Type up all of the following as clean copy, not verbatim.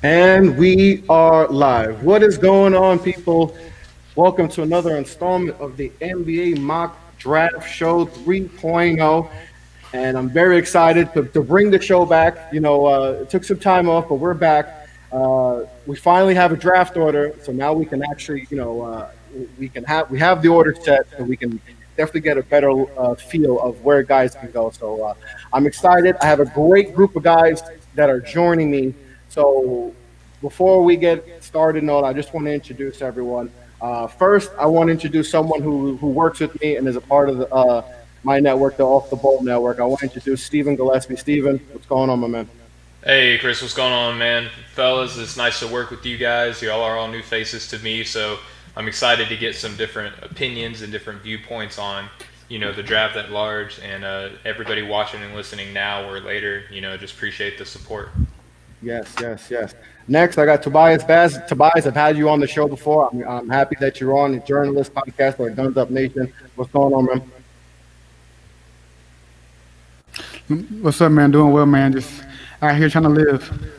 And we are live. What is going on, people? Welcome to another installment of the NBA Mock Draft Show 3.0. And I'm very excited to bring the show back. It took some time off, but we're back. We finally have a draft order, so now we can actually, we have the order set, so we can definitely get a better feel of where guys can go. So I'm excited. I have a great group of guys that are joining me. So before we get started, Noel, I just want to introduce everyone. First, I want to introduce someone who works with me and is a part of my network, the Off the Ball Network. I want to introduce Stephen Gillespie. Stephen, what's going on, my man? Hey, Chris, what's going on, man? Fellas, it's nice to work with you guys. Y'all are all new faces to me, so I'm excited to get some different opinions and different viewpoints on, the draft at large. And everybody watching and listening now or later, just appreciate the support. Yes, yes, yes. Next, I got Tobias Baz. Tobias, I've had you on the show before. I'm happy that you're on the Journalist Podcast or Guns Up Nation. What's going on, man? What's up, man? Doing well, man. Just out here trying to live.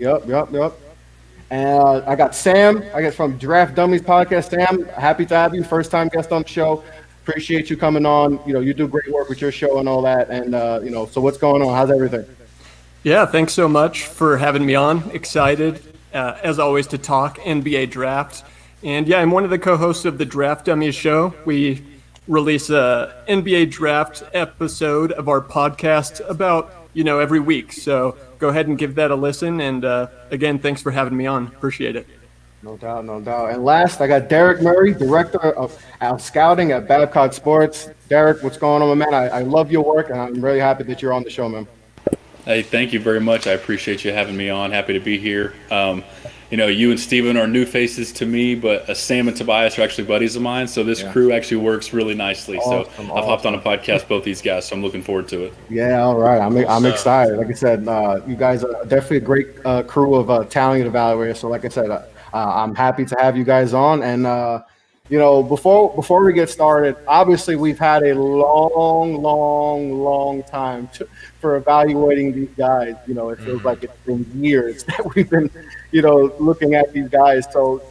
Yep. And I got Sam, I guess from Draft Dummies Podcast. Sam, happy to have you. First time guest on the show. Appreciate you coming on. You do great work with your show and all that. And, so what's going on? How's everything? Yeah, thanks so much for having me on. Excited, as always, to talk NBA draft. And yeah, I'm one of the co-hosts of the Draft Dummies show. We release a NBA draft episode of our podcast about, every week. So go ahead and give that a listen. And again, thanks for having me on. Appreciate it. No doubt, no doubt. And last, I got Derek Murray, Director of Scouting at Babcock Sports. Derek, what's going on, my man? I love your work, and I'm really happy that you're on the show, man. Hey, thank you very much. I appreciate you having me on. Happy to be here. You and Steven are new faces to me, but Sam and Tobias are actually buddies of mine. So this crew actually works really nicely. Awesome, I've hopped on a podcast, both these guys, so I'm looking forward to it. Yeah, all right. I'm excited. Like I said, you guys are definitely a great crew of talented evaluators. So, like I said, I'm happy to have you guys on. And before we get started, obviously we've had a long time for evaluating these guys. It feels like it's been years that we've been, looking at these guys. So,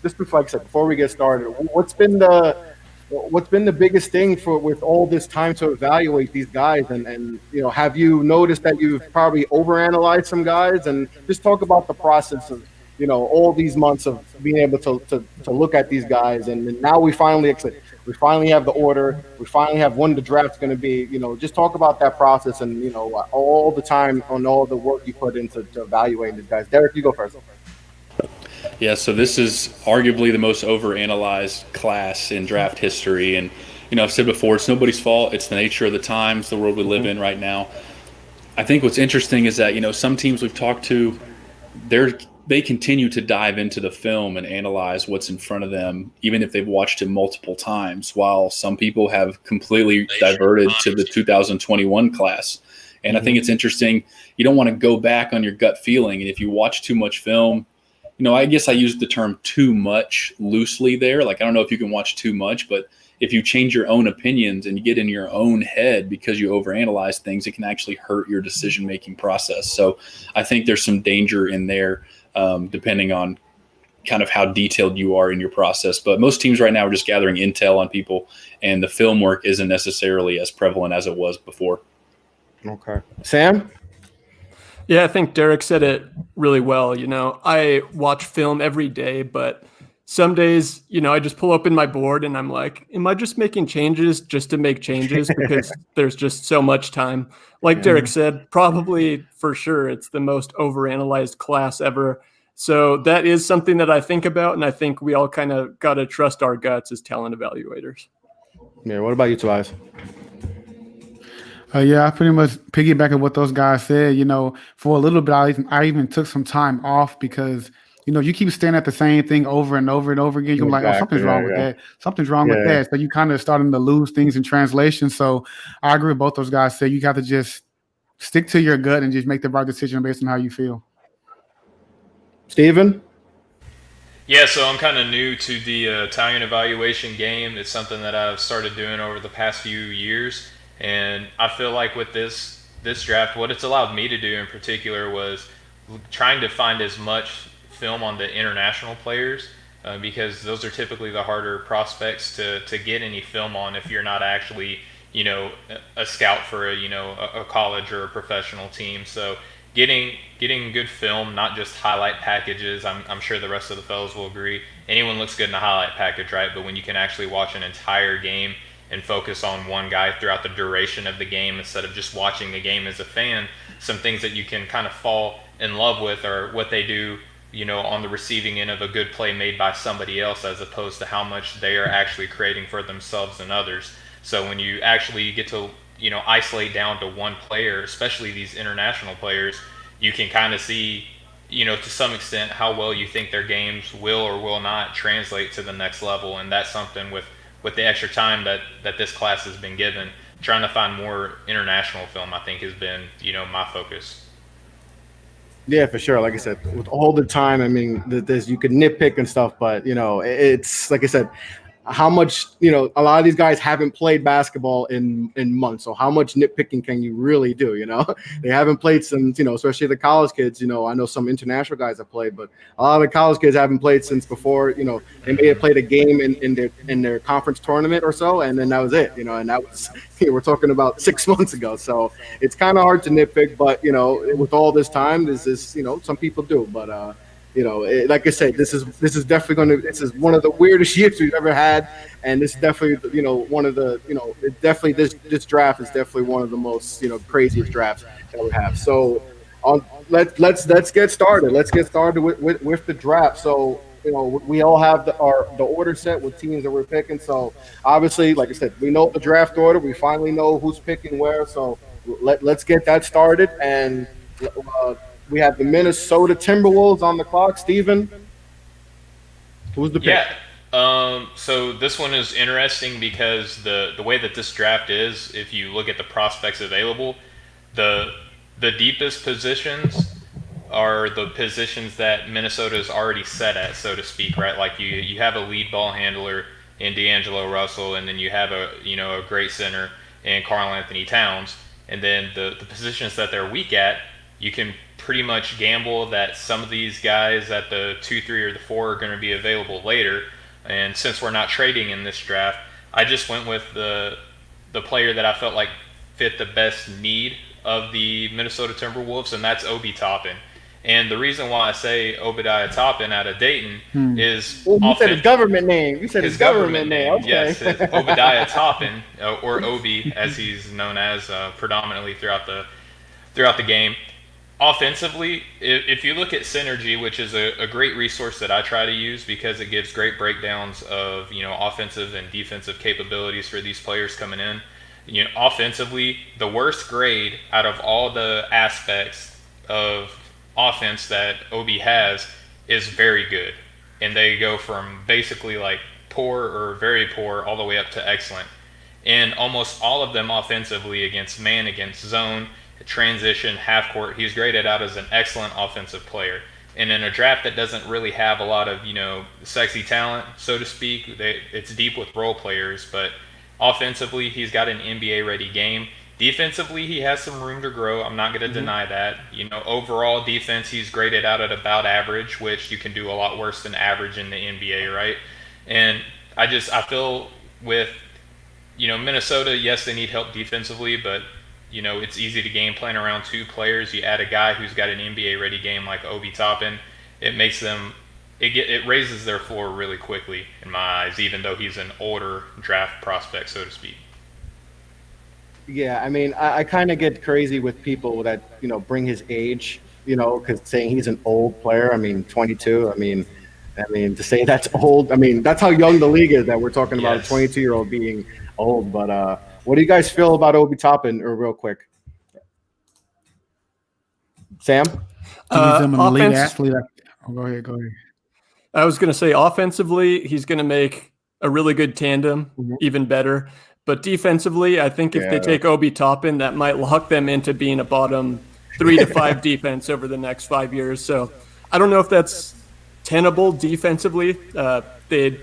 just like I said, before we get started, what's been the biggest thing with all this time to evaluate these guys, and have you noticed that you've probably overanalyzed some guys, and just talk about the process of all these months of being able to look at these guys, and now we finally have the order, we finally have when the draft's going to be. Just talk about that process, and all the time and all the work you put into evaluating these guys. Derek, you go first. Yeah, so this is arguably the most overanalyzed class in draft history. And, I've said before, it's nobody's fault. It's the nature of the times, the world we live in right now. I think what's interesting is that, some teams we've talked to, they continue to dive into the film and analyze what's in front of them, even if they've watched it multiple times, while some people have completely diverted to the 2021 class. And I think it's interesting. You don't want to go back on your gut feeling. And if you watch too much film, I guess I used the term too much loosely there. Like, I don't know if you can watch too much, but if you change your own opinions and you get in your own head because you overanalyze things, it can actually hurt your decision-making process. So I think there's some danger in there, depending on kind of how detailed you are in your process. But most teams right now are just gathering intel on people, and the film work isn't necessarily as prevalent as it was before. Okay. Sam? Yeah, I think Derek said it really well. I watch film every day, but some days, I just pull open my board and I'm like, am I just making changes just to make changes? Because there's just so much time. Like Derek said, probably for sure it's the most overanalyzed class ever. So that is something that I think about, and I think we all kind of got to trust our guts as talent evaluators. Yeah, what about you, Tobias? Yeah, I pretty much piggyback on what those guys said. For a little bit, I even took some time off because you keep staring at the same thing over and over and over again. You're like, oh, something's wrong with that. Something's wrong with that. So you kind of starting to lose things in translation. So I agree with both those guys. Say you got to just stick to your gut and just make the right decision based on how you feel. Steven? Yeah, so I'm kind of new to the Italian evaluation game. It's something that I've started doing over the past few years. And I feel like with this draft, what it's allowed me to do in particular was trying to find as much film on the international players because those are typically the harder prospects to get any film on if you're not actually, a scout for a college or a professional team. So getting good film, not just highlight packages. I'm sure the rest of the fellows will agree. Anyone looks good in a highlight package, right? But when you can actually watch an entire game and focus on one guy throughout the duration of the game instead of just watching the game as a fan, some things that you can kind of fall in love with are what they do, on the receiving end of a good play made by somebody else, as opposed to how much they are actually creating for themselves and others. So when you actually get to, isolate down to one player, especially these international players, you can kind of see, to some extent how well you think their games will or will not translate to the next level. And that's something with the extra time that this class has been given, trying to find more international film, I think, has been, my focus. Yeah, for sure. Like I said, with all the time, I mean, there's you could nitpick and stuff, but it's like I said, how much a lot of these guys haven't played basketball in months. So how much nitpicking can you really do? They haven't played since especially the college kids. I know some international guys have played, but a lot of the college kids haven't played since before. They may have played a game in their conference tournament or so, and then that was it. And that was we're talking about 6 months ago. So it's kind of hard to nitpick, but with all this time, this is some people do, but. Like I said, this is definitely this is one of the weirdest years we've ever had, and this is definitely one of the definitely this draft is definitely one of the most craziest drafts that we have. So let's get started. Let's get started with the draft. So we all have the order set with teams that we're picking. So obviously, like I said, we know the draft order. We finally know who's picking where. So let's get that started and. We have the Minnesota Timberwolves on the clock. Steven, who's the pick? Yeah. So this one is interesting because the way that this draft is, if you look at the prospects available, the deepest positions are the positions that Minnesota is already set at, so to speak, right? Like you have a lead ball handler in D'Angelo Russell, and then you have a great center in Karl Anthony Towns, and then the positions that they're weak at, you can pretty much gamble that some of these guys at the 2, 3, or the 4 are going to be available later. And since we're not trading in this draft, I just went with the player that I felt like fit the best need of the Minnesota Timberwolves, and that's Obi Toppin. And the reason why I say Obadiah Toppin out of Dayton is you said his government name. You said his government name. Okay. Yes, Obadiah Toppin, or Obi, as he's known as predominantly throughout the game. Offensively, if you look at Synergy, which is a great resource that I try to use because it gives great breakdowns of offensive and defensive capabilities for these players coming in. Offensively, the worst grade out of all the aspects of offense that Obi has is very good, and they go from basically like poor or very poor all the way up to excellent. And almost all of them offensively against man, against zone, transition, half court, he's graded out as an excellent offensive player. And in a draft that doesn't really have a lot of sexy talent, so to speak, it's deep with role players, but offensively he's got an NBA ready game. Defensively he has some room to grow, I'm not going to deny that. Overall defense he's graded out at about average, which you can do a lot worse than average in the NBA, right? And I feel with Minnesota, yes, they need help defensively, but it's easy to game plan around 2 players. You add a guy who's got an NBA-ready game like Obi Toppin, it makes them it raises their floor really quickly in my eyes, even though he's an older draft prospect, so to speak. Yeah, I mean, I kind of get crazy with people that bring his age, because saying he's an old player. I mean, 22. I mean, to say that's old. I mean, that's how young the league is. That we're talking about a 22-year-old being old, but. What do you guys feel about Obi Toppin, or real quick? Sam? He's an elite athlete. Go ahead. I was going to say offensively, he's going to make a really good tandem, even better. But defensively, I think if they take Obi Toppin, that might lock them into being a bottom 3 to 5 defense over the next 5 years. So I don't know if that's tenable defensively. They'd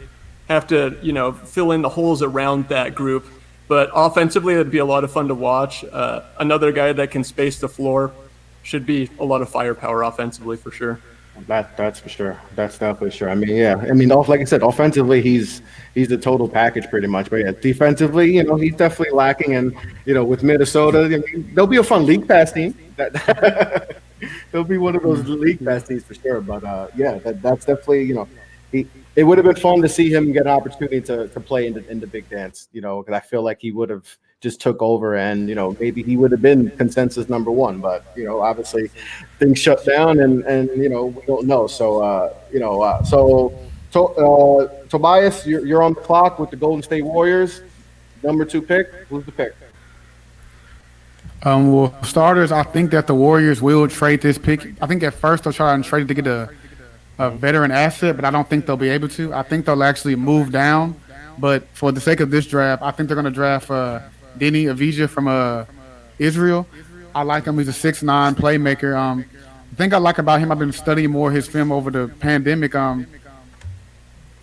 have to, fill in the holes around that group. But offensively, it'd be a lot of fun to watch. Another guy that can space the floor, should be a lot of firepower offensively for sure. That's for sure. That's definitely sure. I mean, yeah. I mean, like I said, offensively, he's the total package pretty much. But yeah, defensively, he's definitely lacking. And with Minnesota, I mean, they'll be a fun league pass team. They'll be one of those league pass teams for sure. But yeah, that's definitely it would have been fun to see him get an opportunity to play in the big dance. Because I feel like he would have just took over, and maybe he would have been consensus number one. But obviously things shut down, and we don't know. So Tobias, you're on the clock with the Golden State Warriors, number 2 pick. Who's the pick? Well, starters, I think that the Warriors will trade this pick. I think at first they'll try and trade it to get a veteran asset, but I don't think they'll be able to. I think they'll actually move down. But for the sake of this draft, I think they're going to draft Denny Avdija from Israel. I like him. He's a 6'9" playmaker. The thing I like about him, I've been studying more his film over the pandemic. I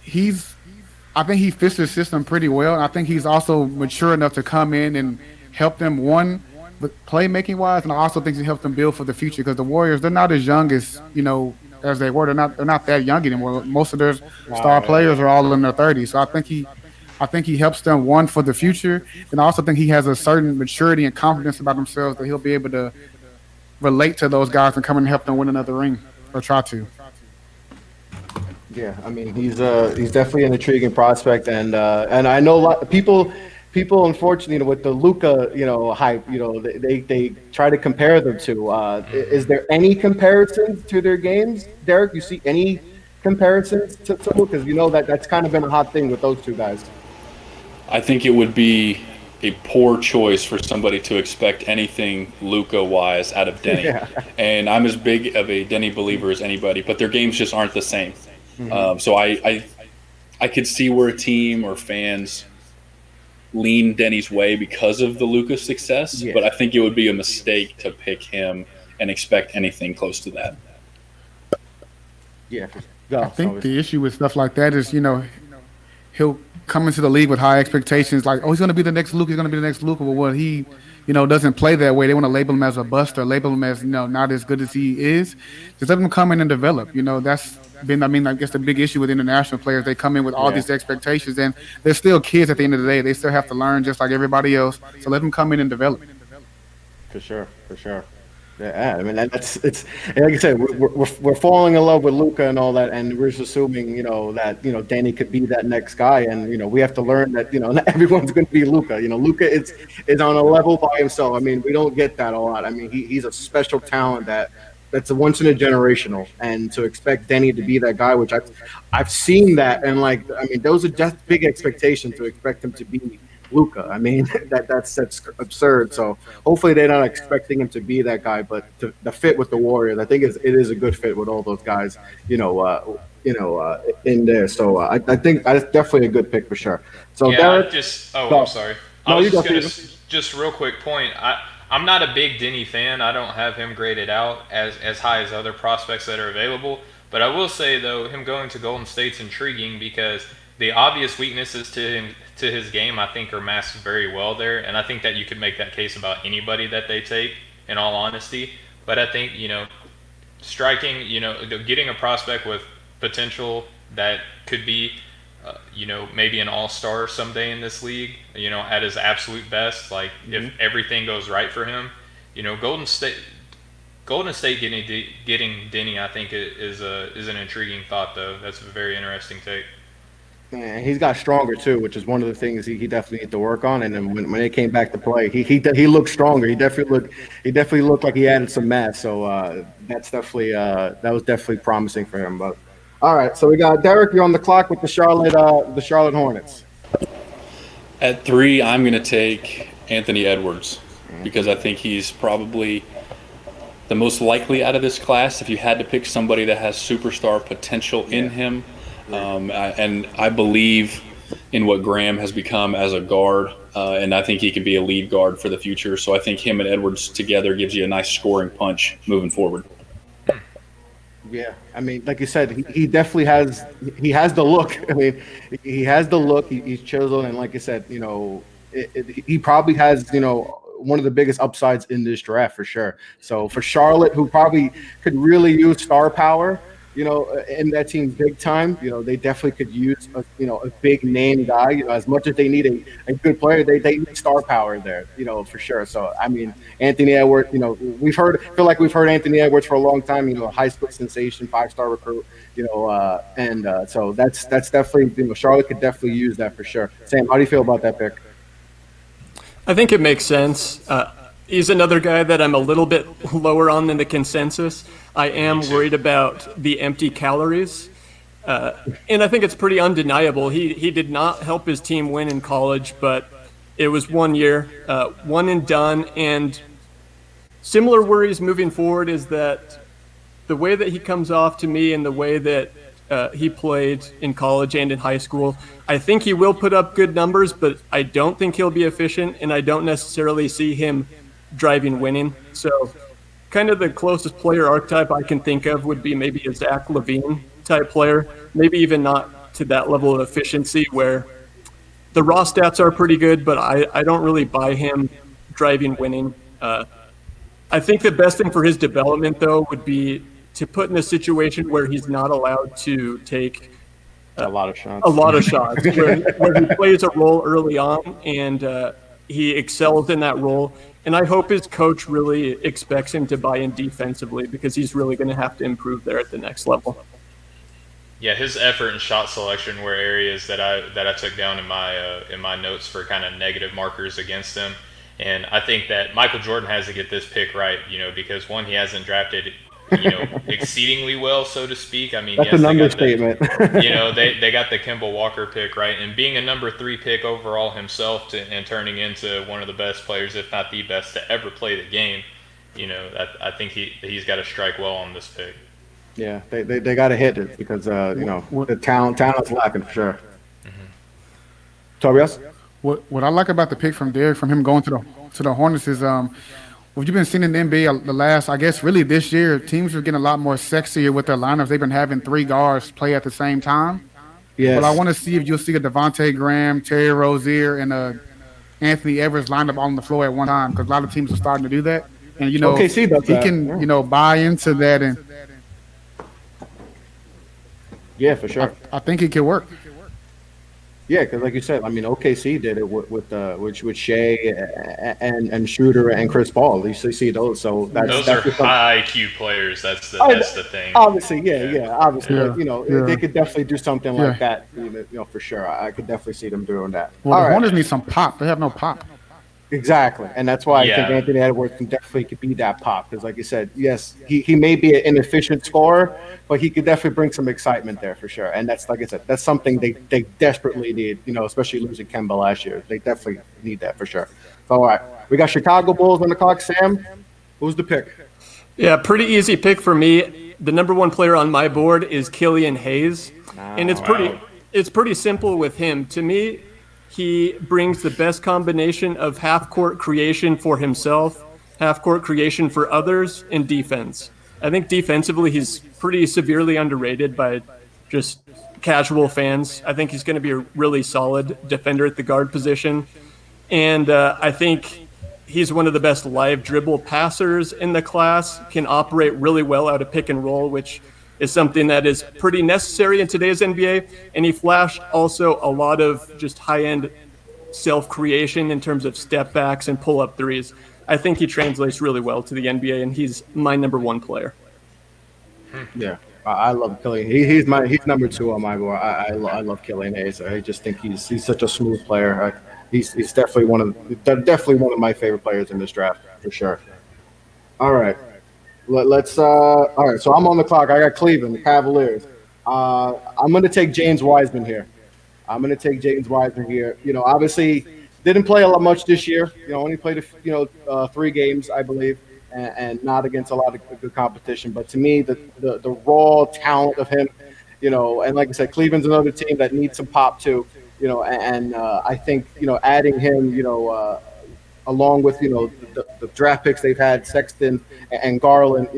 think he fits the system pretty well. And I think he's also mature enough to come in and help them, one, with playmaking wise, and I also think he helps them build for the future, because the Warriors, they're not as young as as they were. They're not that young anymore. Most of their star players are all in their 30s. So I think he helps them, one, for the future, and I also think he has a certain maturity and confidence about themselves that he'll be able to relate to those guys and come and help them win another ring, or try to. Yeah, I mean, he's definitely an intriguing prospect, and I know a lot of people, unfortunately, with the Luka, hype, they try to compare them to. Is there any comparisons to their games, Derek? You see any comparisons to Luka? Because that's kind of been a hot thing with those two guys. I think it would be a poor choice for somebody to expect anything Luka-wise out of Denny. Yeah. And I'm as big of a Denny believer as anybody, but their games just aren't the same. Mm-hmm. So I could see where a team or fans lean Denny's way because of the Luka success, but I think it would be a mistake to pick him and expect anything close to that. Yeah. I think the issue with stuff like that is, he'll come into the league with high expectations, like, oh, he's going to be the next Luka, he's going to be the next Luka. But what he, doesn't play that way. They want to label him as a bust, or label him as, not as good as he is. Just let him come in and develop. That's been, I guess, the big issue with international players. They come in with all these expectations, and they're still kids at the end of the day. They still have to learn just like everybody else. So let them come in and develop. For sure. Yeah, I mean, it's like I said, we're falling in love with Luka and all that, and we're just assuming that Danny could be that next guy, and we have to learn that not everyone's going to be Luka. Luka is on a level by himself. I mean, we don't get that a lot. I mean, he's a special talent that's a once in a generational, and to expect Denny to be that guy, which I've seen that, and those are just big expectations to expect him to be Luka. I mean, that's absurd. So hopefully they're not expecting him to be that guy, but the fit with the Warriors, I think it is a good fit with all those guys, in there. So I think that's definitely a good pick for sure. So yeah, Derek, I'm sorry. I was just real quick point. I'm not a big Denny fan. I don't have him graded out as high as other prospects that are available. But I will say, though, him going to Golden State's intriguing because the obvious weaknesses to his game, I think, are masked very well there. And I think that you could make that case about anybody that they take, in all honesty. But I think, striking, getting a prospect with potential that could be, maybe an all-star someday in this league, at his absolute best, like if everything goes right for him, Golden State getting Denny, I think is an intriguing thought, though. That's a very interesting take. And he's got stronger too, which is one of the things he definitely needs to work on. And then when it came back to play, he looked stronger. He definitely looked like he added some mass. So that's definitely that was definitely promising for him. But all right, so we got Derek. You're on the clock with the Charlotte Hornets. At 3, I'm going to take Anthony Edwards because I think he's probably the most likely out of this class. If you had to pick somebody that has superstar potential in him. And I believe in what Graham has become as a guard, and I think he could be a lead guard for the future. So I think him and Edwards together gives you a nice scoring punch moving forward. Yeah, I mean, like you said, he definitely has the look. I mean, he has the look. He's chiseled, and like I said, he probably has one of the biggest upsides in this draft for sure. So for Charlotte, who probably could really use star power, in that team big time, they definitely could use a big name guy. As much as they need a good player, they need star power there, for sure. So I mean, Anthony Edwards, feel like we've heard Anthony Edwards for a long time. High school sensation, 5-star recruit. So that's definitely Charlotte could definitely use that for sure. Sam, how do you feel about that pick? I think it makes sense. He's another guy that I'm a little bit lower on than the consensus. I am worried about the empty calories. And I think it's pretty undeniable. He did not help his team win in college, but it was 1 year, one and done. And similar worries moving forward is that the way that he comes off to me and the way that he played in college and in high school, I think he will put up good numbers, but I don't think he'll be efficient, and I don't necessarily see him driving winning. So kind of the closest player archetype I can think of would be maybe a Zach LaVine type player, maybe even not to that level of efficiency where the raw stats are pretty good, but I don't really buy him driving winning. I think the best thing for his development, though, would be to put in a situation where he's not allowed to take a lot of shots, where he plays a role early on and he excels in that role. And I hope his coach really expects him to buy in defensively because he's really going to have to improve there at the next level. Yeah, his effort and shot selection were areas that I took down in my notes for kind of negative markers against him. And I think that Michael Jordan has to get this pick right, because one, he hasn't drafted exceedingly well, so to speak. I mean, that's an understatement. They got the Kemba Walker pick right, and being a number 3 pick overall himself and turning into one of the best players, if not the best, to ever play the game. I think he's got to strike well on this pick. Yeah, they got to hit it because the talent's lacking for sure. Mm-hmm. Tobias? What I like about the pick from Derek, from him going to the Hornets is what you've been seeing in the NBA the last, I guess, really this year, teams are getting a lot more sexier with their lineups. They've been having 3 guards play at the same time. Yes. But I want to see if you'll see a Devontae Graham, Terry Rozier, and Anthony Edwards lined up on the floor at one time because a lot of teams are starting to do that. And, OKC does he that. can, buy into that. And yeah, for sure. I think it could work. Yeah, because like you said, I mean, OKC did it with Shea and Schroeder and Chris Paul. You see those, so those are high IQ players. That's the thing. Obviously, obviously, Yeah. But, they could definitely do something like that. For sure, I could definitely see them doing that. Well, the Hornets need some pop. They have no pop. Exactly, and that's why I think Anthony Edwards can definitely be that pop because, like you said, yes, he may be an inefficient scorer, but he could definitely bring some excitement there for sure. And that's, like I said, that's something they desperately need. Especially losing Kemba last year, they definitely need that for sure. So, all right, we got Chicago Bulls on the clock. Sam, who's the pick? Yeah, pretty easy pick for me. The number 1 player on my board is Killian Hayes, and it's pretty simple with him. To me, he brings the best combination of half-court creation for himself, half-court creation for others, and defense. I think defensively he's pretty severely underrated by just casual fans. I think he's going to be a really solid defender at the guard position. And I think he's one of the best live dribble passers in the class, can operate really well out of pick and roll, which is something that is pretty necessary in today's NBA. And he flashed also a lot of just high-end self-creation in terms of step backs and pull-up threes. I think he translates really well to the NBA, and he's my number 1 player. Yeah, I love Killian. He's number 2 on my board. I love Killian Hayes. I just think he's such a smooth player. He's definitely one of my favorite players in this draft for sure. All right. Let's all right, so I'm on the clock. I got Cleveland, the Cavaliers. I'm going to take James Wiseman here. Obviously didn't play much this year. Only played 3 games, I believe, and not against a lot of good competition. But to me, the raw talent of him, and like I said, Cleveland's another team that needs some pop too. And I think adding him, along with the draft picks they've had, Sexton and Garland,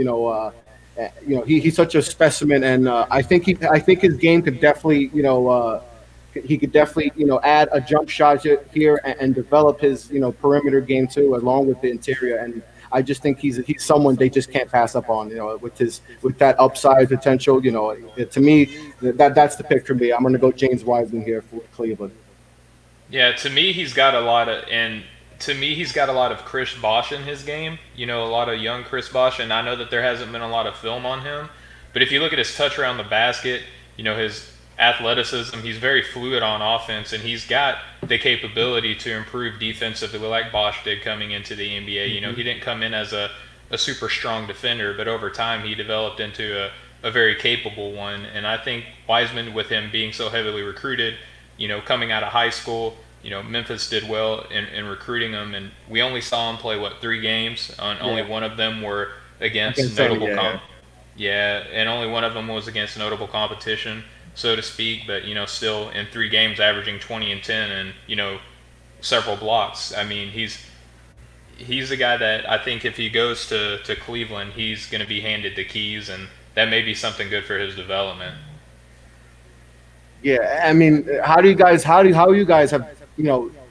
he's such a specimen, and I think his game could definitely he could definitely add a jump shot here and develop his perimeter game too, along with the interior. And I just think he's someone they just can't pass up on. With that upside potential. To me, that's the pick for me. I'm going to go James Wiseman here for Cleveland. Yeah, to me he's got a lot of Chris Bosh in his game. A lot of young Chris Bosh, and I know that there hasn't been a lot of film on him, but if you look at his touch around the basket, his athleticism, he's very fluid on offense, and he's got the capability to improve defensively like Bosh did coming into the NBA. He didn't come in as a super strong defender, but over time he developed into a very capable one. And I think Wiseman, with him being so heavily recruited, coming out of high school, Memphis did well in recruiting him, and we only saw him play 3 games. Only one of them were against notable and only one of them was against notable competition, so to speak. But still in 3 games, averaging 20 and 10, and several blocks. I mean, he's a guy that I think if he goes to Cleveland, he's going to be handed the keys, and that may be something good for his development. Yeah, I mean, how do you guys have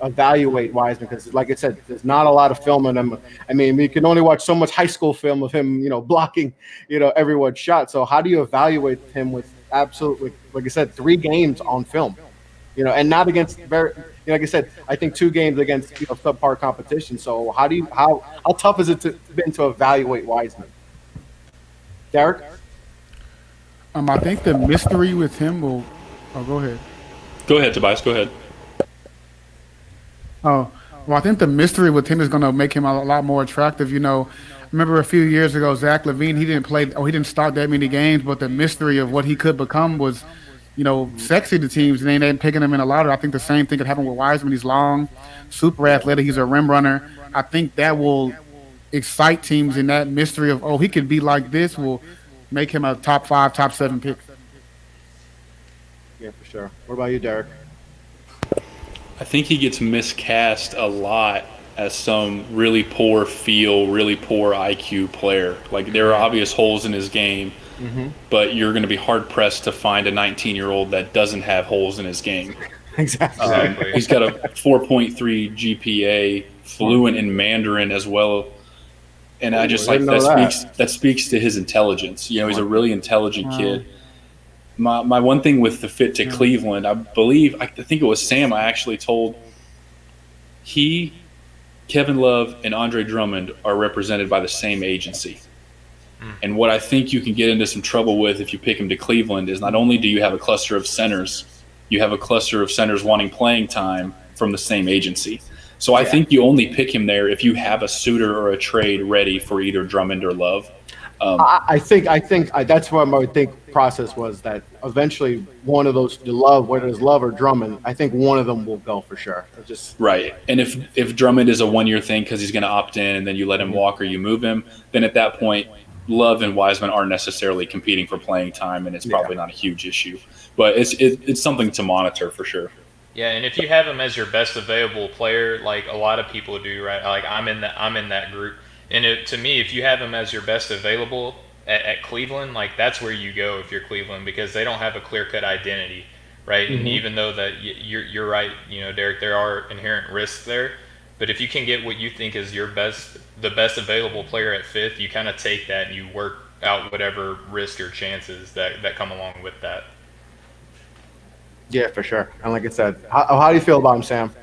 evaluate Wiseman? Because like I said, there's not a lot of film on him. I mean, we can only watch so much high school film of him, blocking, everyone's shot. So how do you evaluate him with absolutely, like I said, 3 games on film, and not against like I said, I think 2 games against subpar competition. So how tough has it been to evaluate Wiseman? Derek? I think the mystery with him will. Oh, go ahead. Go ahead, Tobias. Go ahead. Oh, well, I think the mystery with him is going to make him a lot more attractive. Remember a few years ago, Zach LaVine, he didn't start that many games, but the mystery of what he could become was, sexy to teams, and they ain't picking him in a lottery. I think the same thing could happen with Wiseman. He's long, super athletic. He's a rim runner. I think that will excite teams, and that mystery of, he could be like this will make him a top 5, top 7 pick. Yeah, for sure. What about you, Derek? I think he gets miscast a lot as some really poor feel, really poor IQ player. Like, there are obvious holes in his game, but you're going to be hard-pressed to find a 19-year-old that doesn't have holes in his game. Exactly. He's got a 4.3 GPA, fluent in Mandarin as well. And I just like that speaks to his intelligence. He's a really intelligent kid. My one thing with the fit to Cleveland, I think it was Sam I actually told, Kevin Love and Andre Drummond are represented by the same agency. And what I think you can get into some trouble with if you pick him to Cleveland is not only do you have a cluster of centers, you have a cluster of centers wanting playing time from the same agency. So I think you only pick him there if you have a suitor or a trade ready for either Drummond or Love. I think that's what my process was, that eventually one of those, whether it's Love or Drummond, I think one of them will go for sure. Right. And if Drummond is a 1-year thing because he's going to opt in and then you let him walk or you move him, then at that point, Love and Wiseman aren't necessarily competing for playing time, and it's probably not a huge issue. But it's something to monitor for sure. Yeah, and if you have him as your best available player, like a lot of people do, right? Like I'm in that group. And to me, if you have him as your best available at Cleveland, like that's where you go if you're Cleveland, because they don't have a clear-cut identity, right? And even though that you're right, Derek, there are inherent risks there. But if you can get what you think is the best available player at 5th, you kind of take that and you work out whatever risk or chances that come along with that. Yeah, for sure. And like I said, how do you feel about him, Sam?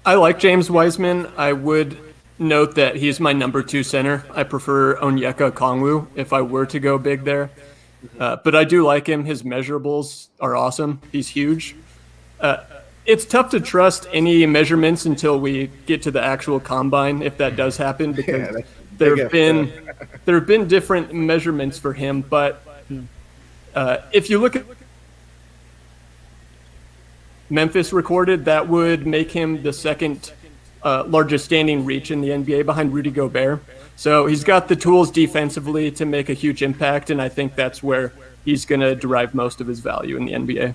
I like James Wiseman. I would note that he's my number 2 center. I prefer Onyeka Okongwu if I were to go big there. But I do like him. His measurables are awesome. He's huge. It's tough to trust any measurements until we get to the actual combine, if that does happen, because there have been different measurements for him. But if you look at Memphis recorded, that would make him the second largest standing reach in the NBA behind Rudy Gobert. So he's got the tools defensively to make a huge impact, and I think that's where he's going to derive most of his value in the NBA.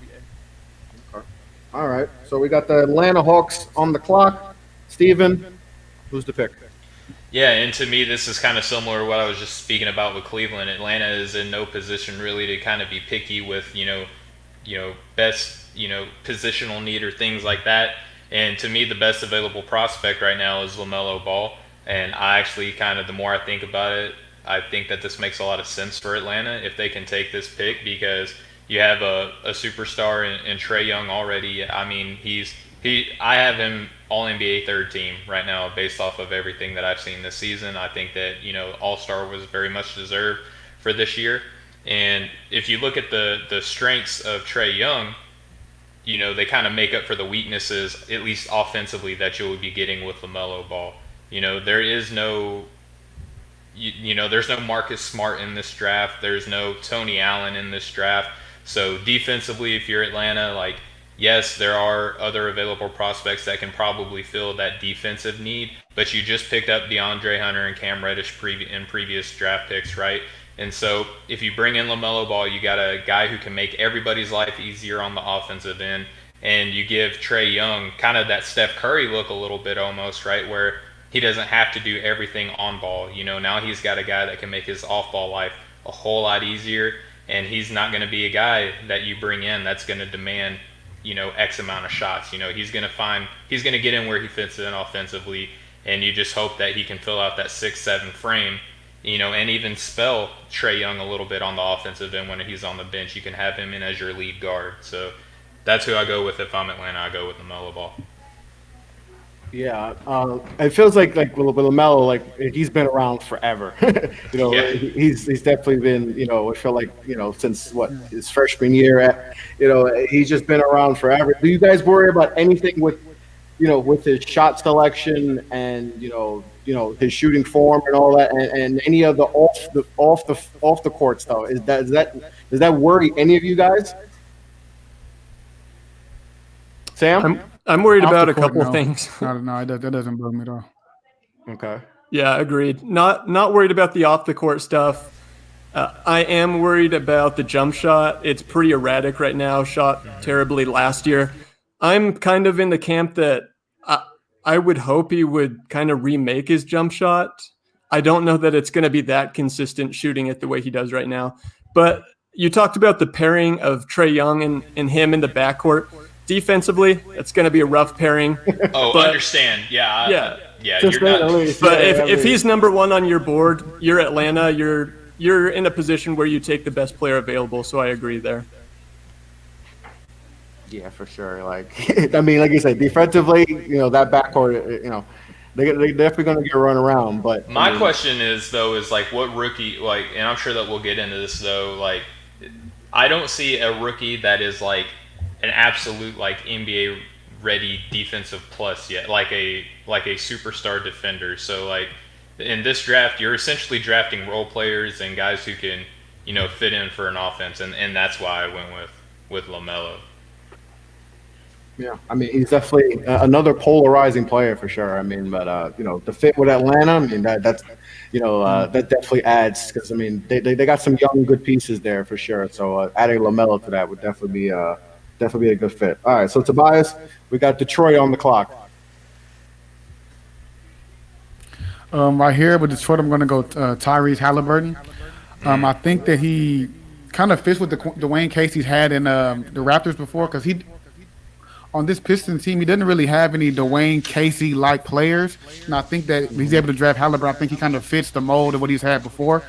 All right, so we got the Atlanta Hawks on the clock. Steven, who's the pick? Yeah, and to me, this is kind of similar to what I was just speaking about with Cleveland. Atlanta is in no position really to kind of be picky with, best positional need or things like that. And to me, the best available prospect right now is LaMelo Ball. And I actually kind of, the more I think about it, I think that this makes a lot of sense for Atlanta if they can take this pick, because you have a superstar in Trae Young already. I mean, I have him all NBA third team right now based off of everything that I've seen this season. I think that, All Star was very much deserved for this year. And if you look at the strengths of Trae Young, they kind of make up for the weaknesses, at least offensively, that you would be getting with LaMelo Ball. There is no, there's no Marcus Smart in this draft. There's no Tony Allen in this draft. So defensively, if you're Atlanta, like, yes, there are other available prospects that can probably fill that defensive need, but you just picked up DeAndre Hunter and Cam Reddish in previous draft picks, right? And so if you bring in LaMelo Ball, you got a guy who can make everybody's life easier on the offensive end, and you give Trae Young kind of that Steph Curry look a little bit almost, right, where he doesn't have to do everything on ball. Now he's got a guy that can make his off-ball life a whole lot easier, and he's not going to be a guy that you bring in that's going to demand X amount of shots. He's going to get in where he fits in offensively, and you just hope that he can fill out that 6'7" frame, and even spell Trae Young a little bit on the offensive end when he's on the bench. You can have him in as your lead guard. So that's who I go with if I'm Atlanta. I go with LaMelo Ball. Yeah, it feels like with LaMelo, like he's been around forever. Yeah. He's definitely been, I feel like, since his freshman year. He's just been around forever. Do you guys worry about anything with his shot selection and his shooting form and all that, and any of the off the court stuff? Does that worry any of you guys? Sam? I'm worried Off about the a court, couple no. of things. No, that doesn't bug me at all. Okay. Yeah, agreed. Not worried about the off the court stuff. I am worried about the jump shot. It's pretty erratic right now. Shot terribly last year. I'm kind of in the camp that I would hope he would kind of remake his jump shot. I don't know that it's going to be that consistent shooting it the way he does right now. But you talked about the pairing of Trae Young and him in the backcourt. Defensively, it's going to be a rough pairing. Understand. Yeah. Yeah, Just you're not. But if he's number one on your board, you're Atlanta. You're in a position where you take the best player available. So I agree there. Yeah, for sure. Like, I mean, like you said, defensively, that backcourt, they're definitely going to get run around. But My question is like, what rookie, like, and I'm sure that we'll get into this though, like, I don't see a rookie that is like an absolute like NBA ready defensive plus yet, like a superstar defender. So like in this draft, you're essentially drafting role players and guys who can fit in for an offense, and that's why I went with LaMelo. yeah, I mean, he's definitely another polarizing player for sure. I mean, but the fit with Atlanta, I mean, that definitely adds, because I mean they got some young good pieces there for sure. So adding LaMelo to that would definitely be a good fit. All right, so Tobias, we got Detroit on the clock. Right here with Detroit, I'm going to go Tyrese Halliburton. I think that he kind of fits with the Dwayne Casey's had in the Raptors before, because he on this Pistons team, he doesn't really have any Dwayne Casey-like players. And I think that he's able to draft Halliburton. I think he kind of fits the mold of what he's had before.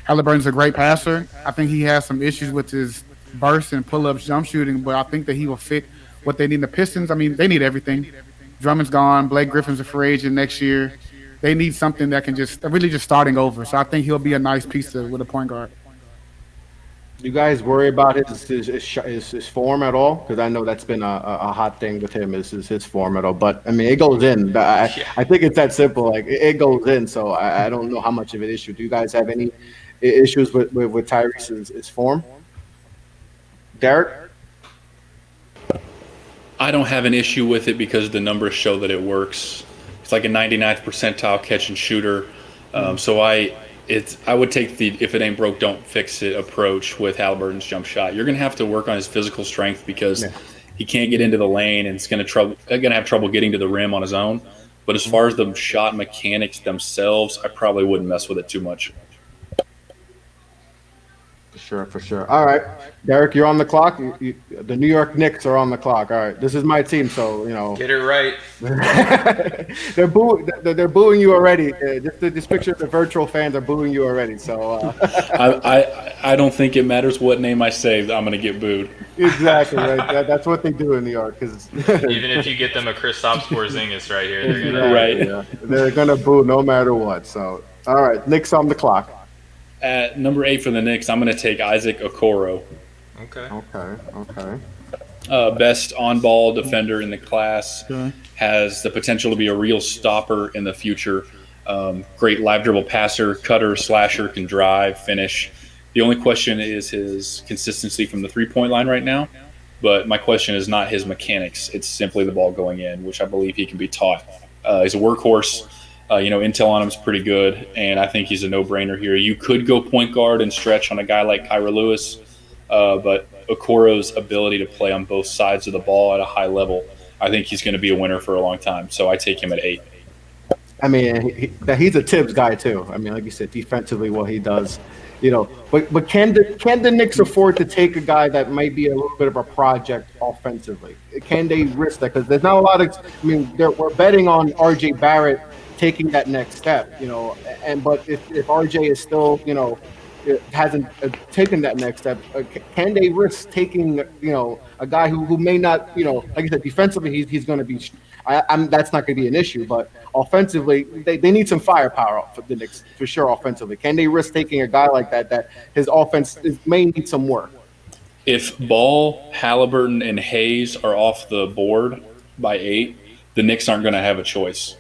Halliburton's a great passer. I think he has some issues with his burst and pull-ups jump shooting, but I think that he will fit what they need. The Pistons, I mean, they need everything. Drummond's gone. Blake Griffin's a free agent next year. They need something that can really just starting over. So I think he'll be a nice piece with a point guard. Do you guys worry about his form at all? Because I know that's been a hot thing with him is his form at all. But I mean, it goes in. I think it's that simple. Like it goes in. So I don't know how much of an issue. Do you guys have any issues with Tyrese's form? Derek? I don't have an issue with it because the numbers show that it works. It's like a 99th percentile catch and shooter. So I would take the if it ain't broke, don't fix it approach with Halliburton's jump shot. You're going to have to work on his physical strength because he can't get into the lane and it's going to have trouble getting to the rim on his own. But as far as the shot mechanics themselves, I probably wouldn't mess with it too much. For sure. All right, Derek, you're on the clock. The New York Knicks are on the clock. All right, this is my team, so Get it right. they're booing you already. Just picture the virtual fans are booing you already. So I don't think it matters what name I say. I'm going to get booed. exactly right. That's what they do in New York. Cause Even if you get them a Kristaps Porzingis right here, they're gonna Right. Yeah, they're gonna boo no matter what. So all right, Knicks on the clock. At number 8 for the Knicks, I'm going to take Isaac Okoro. Okay. Okay. Best on-ball defender in the class, Okay. has the potential to be a real stopper in the future. Great live dribble passer, cutter, slasher, can drive, finish. The only question is his consistency from the three-point line right now. But my question is not his mechanics. It's simply the ball going in, which I believe he can be taught. He's a workhorse. Intel on him is pretty good, and I think he's a no-brainer here. You could go point guard and stretch on a guy like Kyra Lewis, but Okoro's ability to play on both sides of the ball at a high level, I think he's going to be a winner for a long time. So I take him at 8. I mean, he's a Tibbs guy too. I mean, like you said, defensively, what he does, But can the Knicks afford to take a guy that might be a little bit of a project offensively? Can they risk that? Because there's not a lot of. I mean, we're betting on R.J. Barrett taking that next step, but if RJ is still, hasn't taken that next step, can they risk taking, a guy who may not, like I said, defensively he's going to be, that's not going to be an issue, but offensively they need some firepower for the Knicks for sure. Offensively, can they risk taking a guy like that his offense may need some work? If Ball, Halliburton, and Hayes are off the board by 8, the Knicks aren't going to have a choice.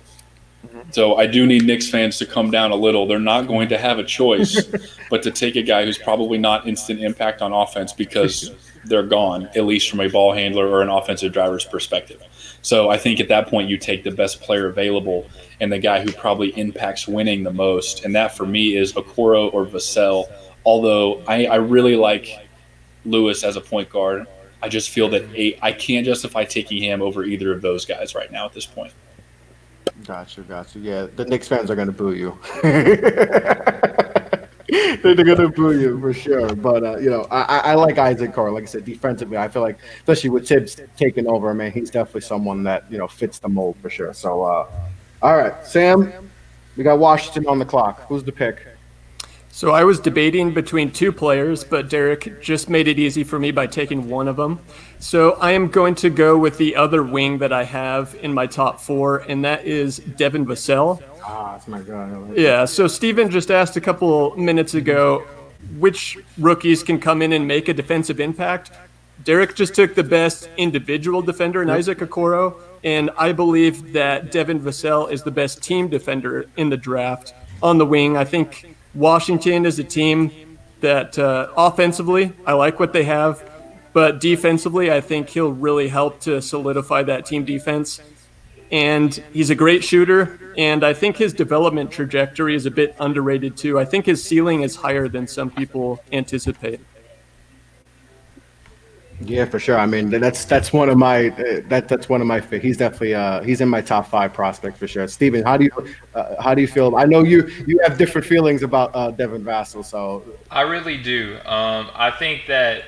So I do need Knicks fans to come down a little. They're not going to have a choice but to take a guy who's probably not instant impact on offense because they're gone, at least from a ball handler or an offensive driver's perspective. So I think at that point you take the best player available and the guy who probably impacts winning the most. And that for me is Okoro or Vassell. Although I really like Lewis as a point guard, I just feel that I can't justify taking him over either of those guys right now at this point. Gotcha. Yeah, the Knicks fans are going to boo you. They're going to boo you for sure. But, I like Isaac Carr. Like I said, defensively, I feel like, especially with Tibbs taking over, man, he's definitely someone that, fits the mold for sure. So, all right, Sam, we got Washington on the clock. Who's the pick? So I was debating between 2 players, but Derek just made it easy for me by taking one of them. So I am going to go with the other wing that I have in my top 4, and that is Devin Vassell. That's my guy. Yeah, so Steven just asked a couple minutes ago which rookies can come in and make a defensive impact. Derek just took the best individual defender in Isaac Okoro, and I believe that Devin Vassell is the best team defender in the draft. On the wing, I think Washington is a team that offensively, I like what they have, but defensively, I think he'll really help to solidify that team defense. And he's a great shooter, and I think his development trajectory is a bit underrated too. I think his ceiling is higher than some people anticipate. Yeah, for sure. I mean, that's one of my that's one of my. He's definitely he's in my top 5 prospect for sure. Steven, how do you feel? I know you have different feelings about Devin Vassell. So I really do. I think that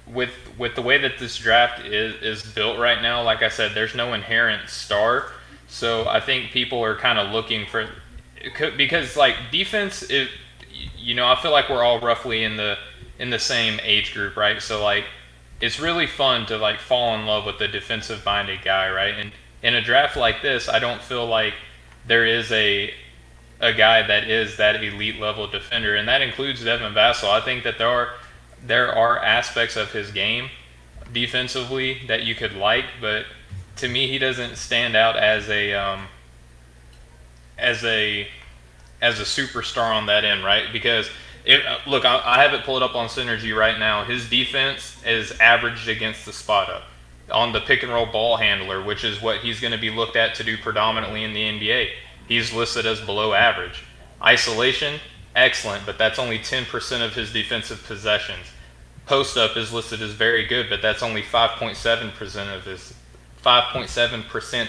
with the way that this draft is built right now, like I said, there's no inherent star. So I think people are kind of looking for, because like defense, I feel like we're all roughly in the same age group, right? So like, it's really fun to like fall in love with the defensive minded guy, right? And in a draft like this, I don't feel like there is a guy that is that elite level defender, and that includes Devin Vassell. I think that there are aspects of his game defensively that you could like, but to me, he doesn't stand out as a superstar on that end, right? Because look, I have it pulled up on Synergy right now. His defense is averaged against the spot up on the pick and roll ball handler, which is what he's going to be looked at to do predominantly in the NBA. He's listed as below average. Isolation, excellent, but that's only 10% of his defensive possessions. Post up is listed as very good, but that's only 5.7%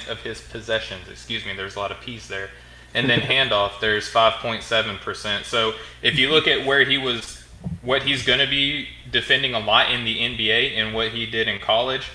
of his possessions. Excuse me, there's a lot of P's there. And then handoff, there's 5.7%. So if you look at where he was what he's going to be defending a lot in the NBA and what he did in college,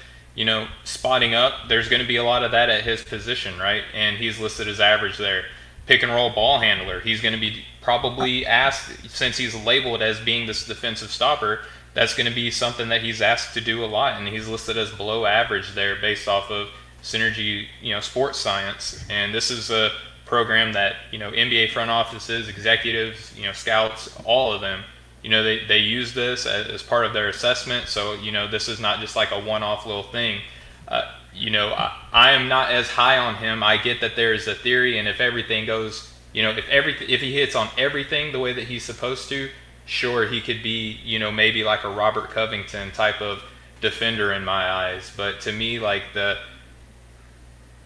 spotting up, there's going to be a lot of that at his position, right? And he's listed as average there. Pick and roll ball handler, he's going to be probably asked, since he's labeled as being this defensive stopper, that's going to be something that he's asked to do a lot, and he's listed as below average there based off of Synergy, sports science. And this is a program that, NBA front offices, executives, scouts, all of them, they use this as part of their assessment. So, this is not just like a one-off little thing. I am not as high on him. I get that there is a theory, and if everything goes, if he hits on everything the way that he's supposed to, sure, he could be, maybe like a Robert Covington type of defender in my eyes. But to me, like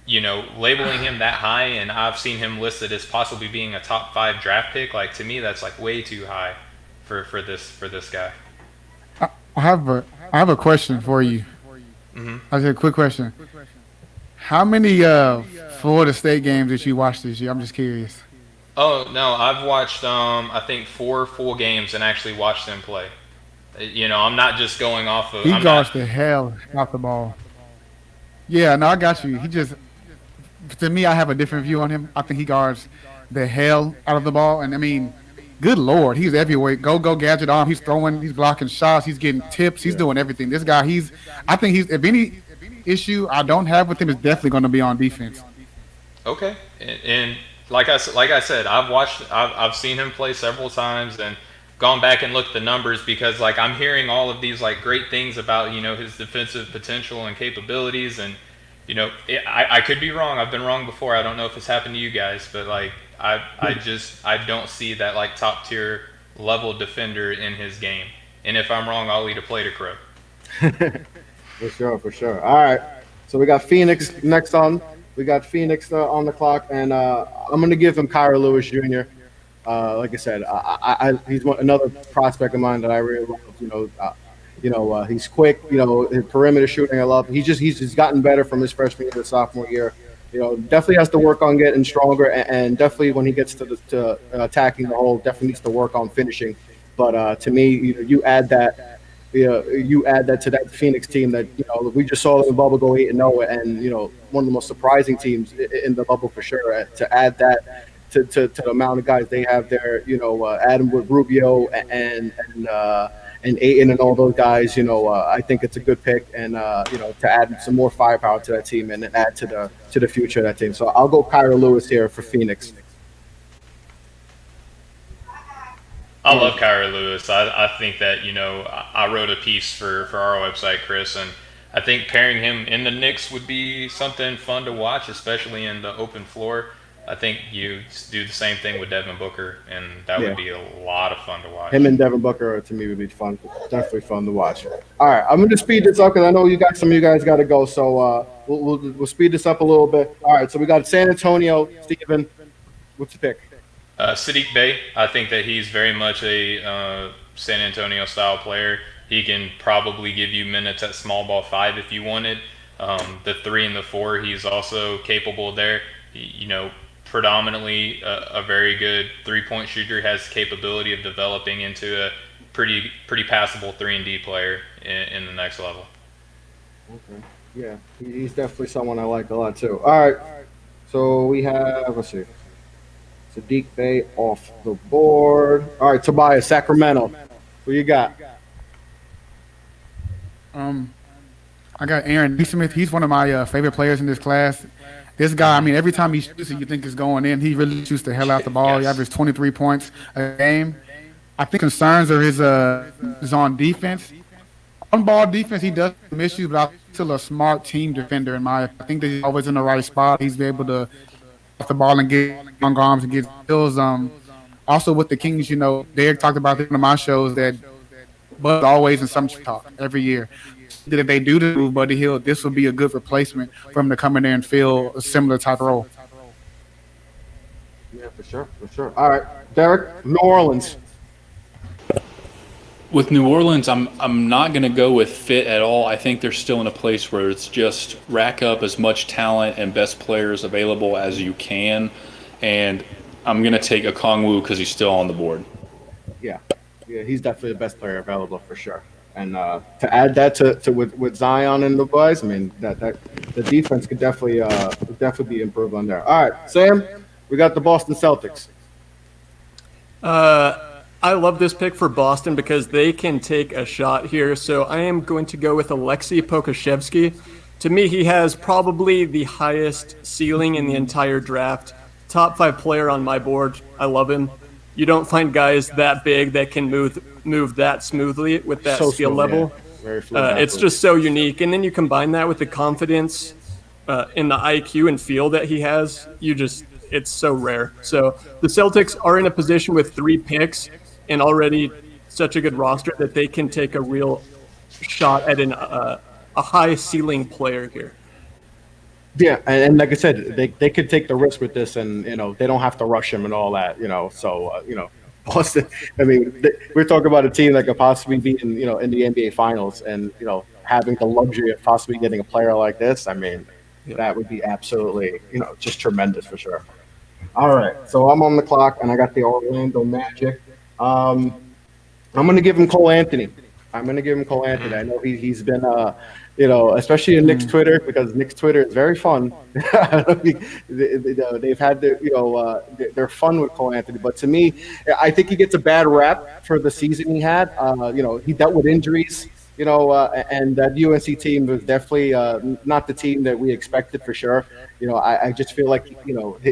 labeling him that high, and I've seen him listed as possibly being a top 5 draft pick, like to me, that's like way too high for this guy. I have a question for you. Mm-hmm. I have a quick question. How many Florida State games did you watch this year? I'm just curious. Oh no, I've watched I think 4 full games and actually watched them play. I'm not just going off of. He guards the hell out the ball. Yeah, no, I got you. To me, I have a different view on him. I think he guards the hell out of the ball, and I mean, good Lord, he's everywhere. Go gadget arm. He's throwing. He's blocking shots. He's getting tips. He's doing everything. This guy, I think he's. If any issue I don't have with him is definitely going to be on defense. Okay, and like I said, I've seen him play several times and gone back and looked at the numbers, because like I'm hearing all of these like great things about his defensive potential and capabilities, and I could be wrong. I've been wrong before. I don't know if it's happened to you guys, but like I don't see that like top tier level defender in his game. And if I'm wrong, I'll eat a plate of crow. For sure. All right. So we got Phoenix next on. We got Phoenix on the clock, and I'm going to give him Kyra Lewis Jr. Like I said, he's another prospect of mine that I really love. He's quick. His perimeter shooting, I love. He's gotten better from his freshman year to sophomore year. Definitely has to work on getting stronger, and definitely when he gets to attacking the hole, definitely needs to work on finishing. But to me, you add that. You add that to that Phoenix team that we just saw in the bubble go 8-0, and one of the most surprising teams in the bubble for sure. To add that to the amount of guys they have there, Adam with Rubio and Ayton and all those guys, I think it's a good pick, and to add some more firepower to that team and add to the future of that team. So I'll go Kyra Lewis here for Phoenix. I love Kyra Lewis. I think that, I wrote a piece for our website, Chris, and I think pairing him in the Knicks would be something fun to watch, especially in the open floor. I think you do the same thing with Devin Booker, and that would be a lot of fun to watch. Him and Devin Booker, to me, would be fun. Definitely fun to watch. All right, I'm going to speed this up because I know some of you guys got to go, so we'll speed this up a little bit. All right, so we got San Antonio. Steven, what's the pick? Saddiq Bey, I think that he's very much a San Antonio style player. He can probably give you minutes at small ball 5 if you wanted. The 3 and the 4, he's also capable there. Predominantly a very good 3-point shooter, has capability of developing into a pretty passable 3-and-D player in the next level. Okay, yeah, he's definitely someone I like a lot too. All right, so we have, let's see. Saddiq Bey off the board. All right, Tobias, Sacramento. Who you got? I got Aaron Nesmith. He's one of my favorite players in this class. This guy, I mean, every time he shoots it, you think it's going in. He really shoots the hell out the ball. He averages 23 points a game. I think concerns are his on defense. On ball defense, he does some issues, but I'm still a smart team defender in my. I think that he's always in the right spot. He's able to off the ball and get long arms and get skills. Also with the Kings, Derek talked about this in one of my shows that Bud's always in some talk every year. That if they do the move Buddy Hill, this would be a good replacement for him to come in there and fill a similar type role. Yeah, for sure. All right, Derek, New Orleans. With New Orleans, I'm not going to go with fit at all. I think they're still in a place where it's just rack up as much talent and best players available as you can. And I'm going to take Okongwu because he's still on the board. Yeah, Yeah, he's definitely the best player available for sure. And to add that to with Zion and the boys, I mean that the defense could definitely be improved on there. All right, Sam, we got the Boston Celtics. I love this pick for Boston because they can take a shot here. So I am going to go with Alexei Pokusevsky. To me, he has probably the highest ceiling in the entire draft. Top 5 player on my board. I love him. You don't find guys that big that can move that smoothly with that So skill smooth, level. yeah. Very fluid. It's just so unique. And then you combine that with the confidence in the IQ and feel that he has. It's so rare. So the Celtics are in a position with 3 picks and already such a good roster that they can take a real shot at a high ceiling player here. Yeah, and like I said, they could take the risk with this, and they don't have to rush him and all that. So Boston. I mean, we're talking about a team that could possibly be in the NBA Finals, and having the luxury of possibly getting a player like this. I mean, that would be absolutely just tremendous for sure. All right, so I'm on the clock, and I got the Orlando Magic. I'm going to give him Cole Anthony. I know he's been, especially in Nick's Twitter, because Nick's Twitter is very fun. They've had they're fun with Cole Anthony, but to me, I think he gets a bad rap for the season he had. He dealt with injuries. And that UNC team was definitely not the team that we expected for sure. I just feel like,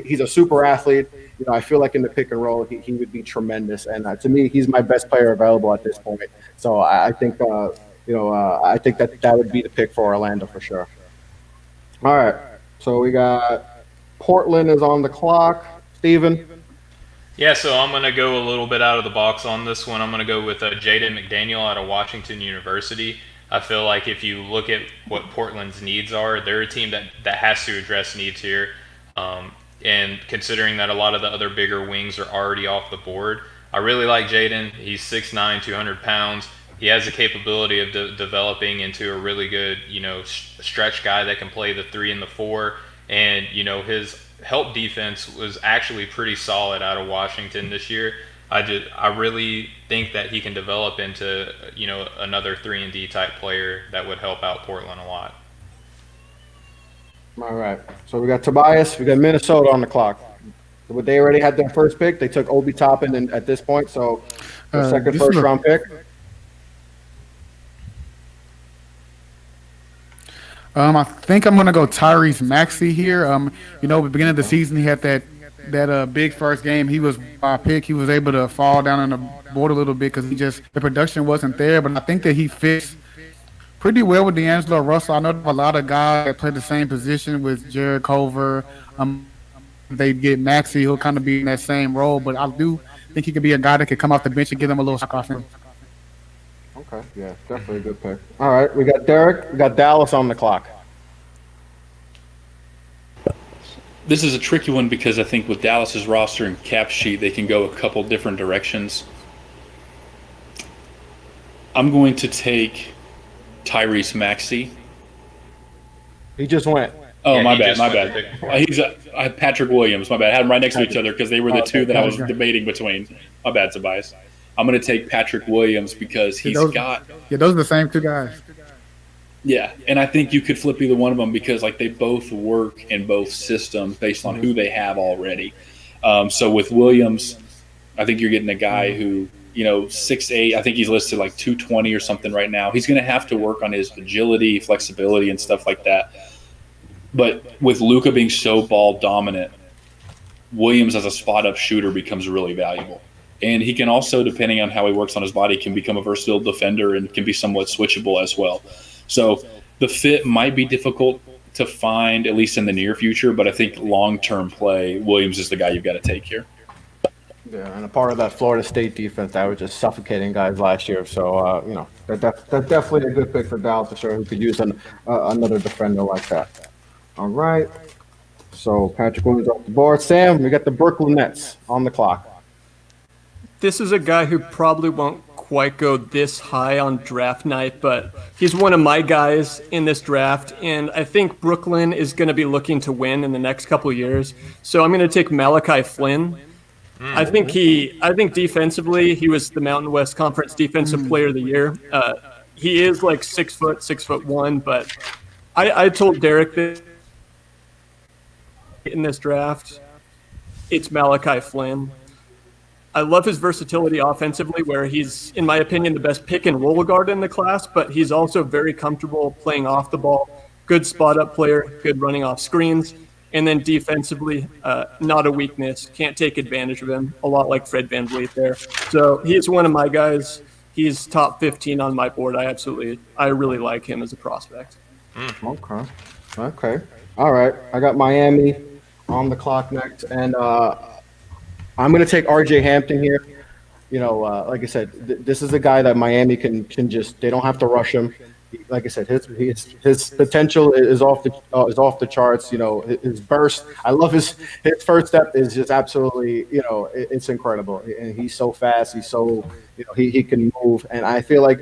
he's a super athlete. I feel like in the pick and roll, he would be tremendous. And to me, he's my best player available at this point. So I think, I think that would be the pick for Orlando for sure. All right. So we got Portland is on the clock. Steven? Yeah, so I'm going to go a little bit out of the box on this one. I'm going to go with Jaden McDaniel out of Washington University. I feel like if you look at what Portland's needs are, they're a team that has to address needs here. And considering that a lot of the other bigger wings are already off the board, I really like Jaden. He's 6'9", 200 pounds. He has the capability of developing into a really good, stretch guy that can play the 3 and the 4. And, his help defense was actually pretty solid out of Washington this year. I really think that he can develop into another 3-and-D type player that would help out Portland a lot. All right. So we got Tobias. We got Minnesota on the clock. They already had their first pick. They took Obi Toppin and at this point, so the second first round pick. I think I'm gonna go Tyrese Maxey here. At the beginning of the season, he had that big first game. He was my pick. He was able to fall down on the board a little bit because the production wasn't there. But I think that he fits pretty well with D'Angelo Russell. I know a lot of guys that play the same position with Jared Culver. They get Maxey, who'll kind of be in that same role. But I do think he could be a guy that could come off the bench and give them a little shot offense. Okay, yeah, definitely a good pick. All right, we got Derek. We got Dallas on the clock. This is a tricky one because I think with Dallas's roster and cap sheet, they can go a couple different directions. I'm going to take Tyrese Maxey. He just went. Oh, Yeah, my he bad. just went to pick. I had Patrick Williams. My bad. I had them right next to each other because they were the two that I was debating between. My bad, Tobias. I'm going to take Patrick Williams because those are the same 2 guys. Yeah, and I think you could flip either one of them because they both work in both systems based on who they have already. So with Williams, I think you're getting a guy who 6'8". I think he's listed 220 or something right now. He's going to have to work on his agility, flexibility, and stuff like that. But with Luka being so ball dominant, Williams as a spot up shooter becomes really valuable. And he can also, depending on how he works on his body, can become a versatile defender and can be somewhat switchable as well. So the fit might be difficult to find, at least in the near future, but I think long-term play, Williams is the guy you've got to take here. Yeah, and a part of that Florida State defense that was just suffocating guys last year. So, that's definitely a good pick for Dallas for sure, who could use another defender like that. All right. So Patrick Williams off the board. Sam, we got the Brooklyn Nets on the clock. This is a guy who probably won't quite go this high on draft night, but he's one of my guys in this draft, and I think Brooklyn is going to be looking to win in the next couple of years. So I'm going to take Malachi Flynn. I think defensively, he was the Mountain West Conference Defensive Player of the Year. He is like 6 foot, 6'1", but I told Derek that in this draft, it's Malachi Flynn. I love his versatility offensively, where he's, in my opinion, the best pick and roll guard in the class, but he's also very comfortable playing off the ball, good spot-up player, good running off screens, and then defensively, not a weakness, can't take advantage of him, a lot like Fred VanVleet there. So he's one of my guys. He's top 15 on my board. I really like him as a prospect. Okay. All right. I got Miami on the clock next, and I'm going to take R.J. Hampton here. Like I said, this is a guy that Miami can just. They don't have to rush him. Like I said, his potential is off the charts. His burst. I love his first step is just absolutely. It's incredible, and he's so fast. He's so he can move, and I feel like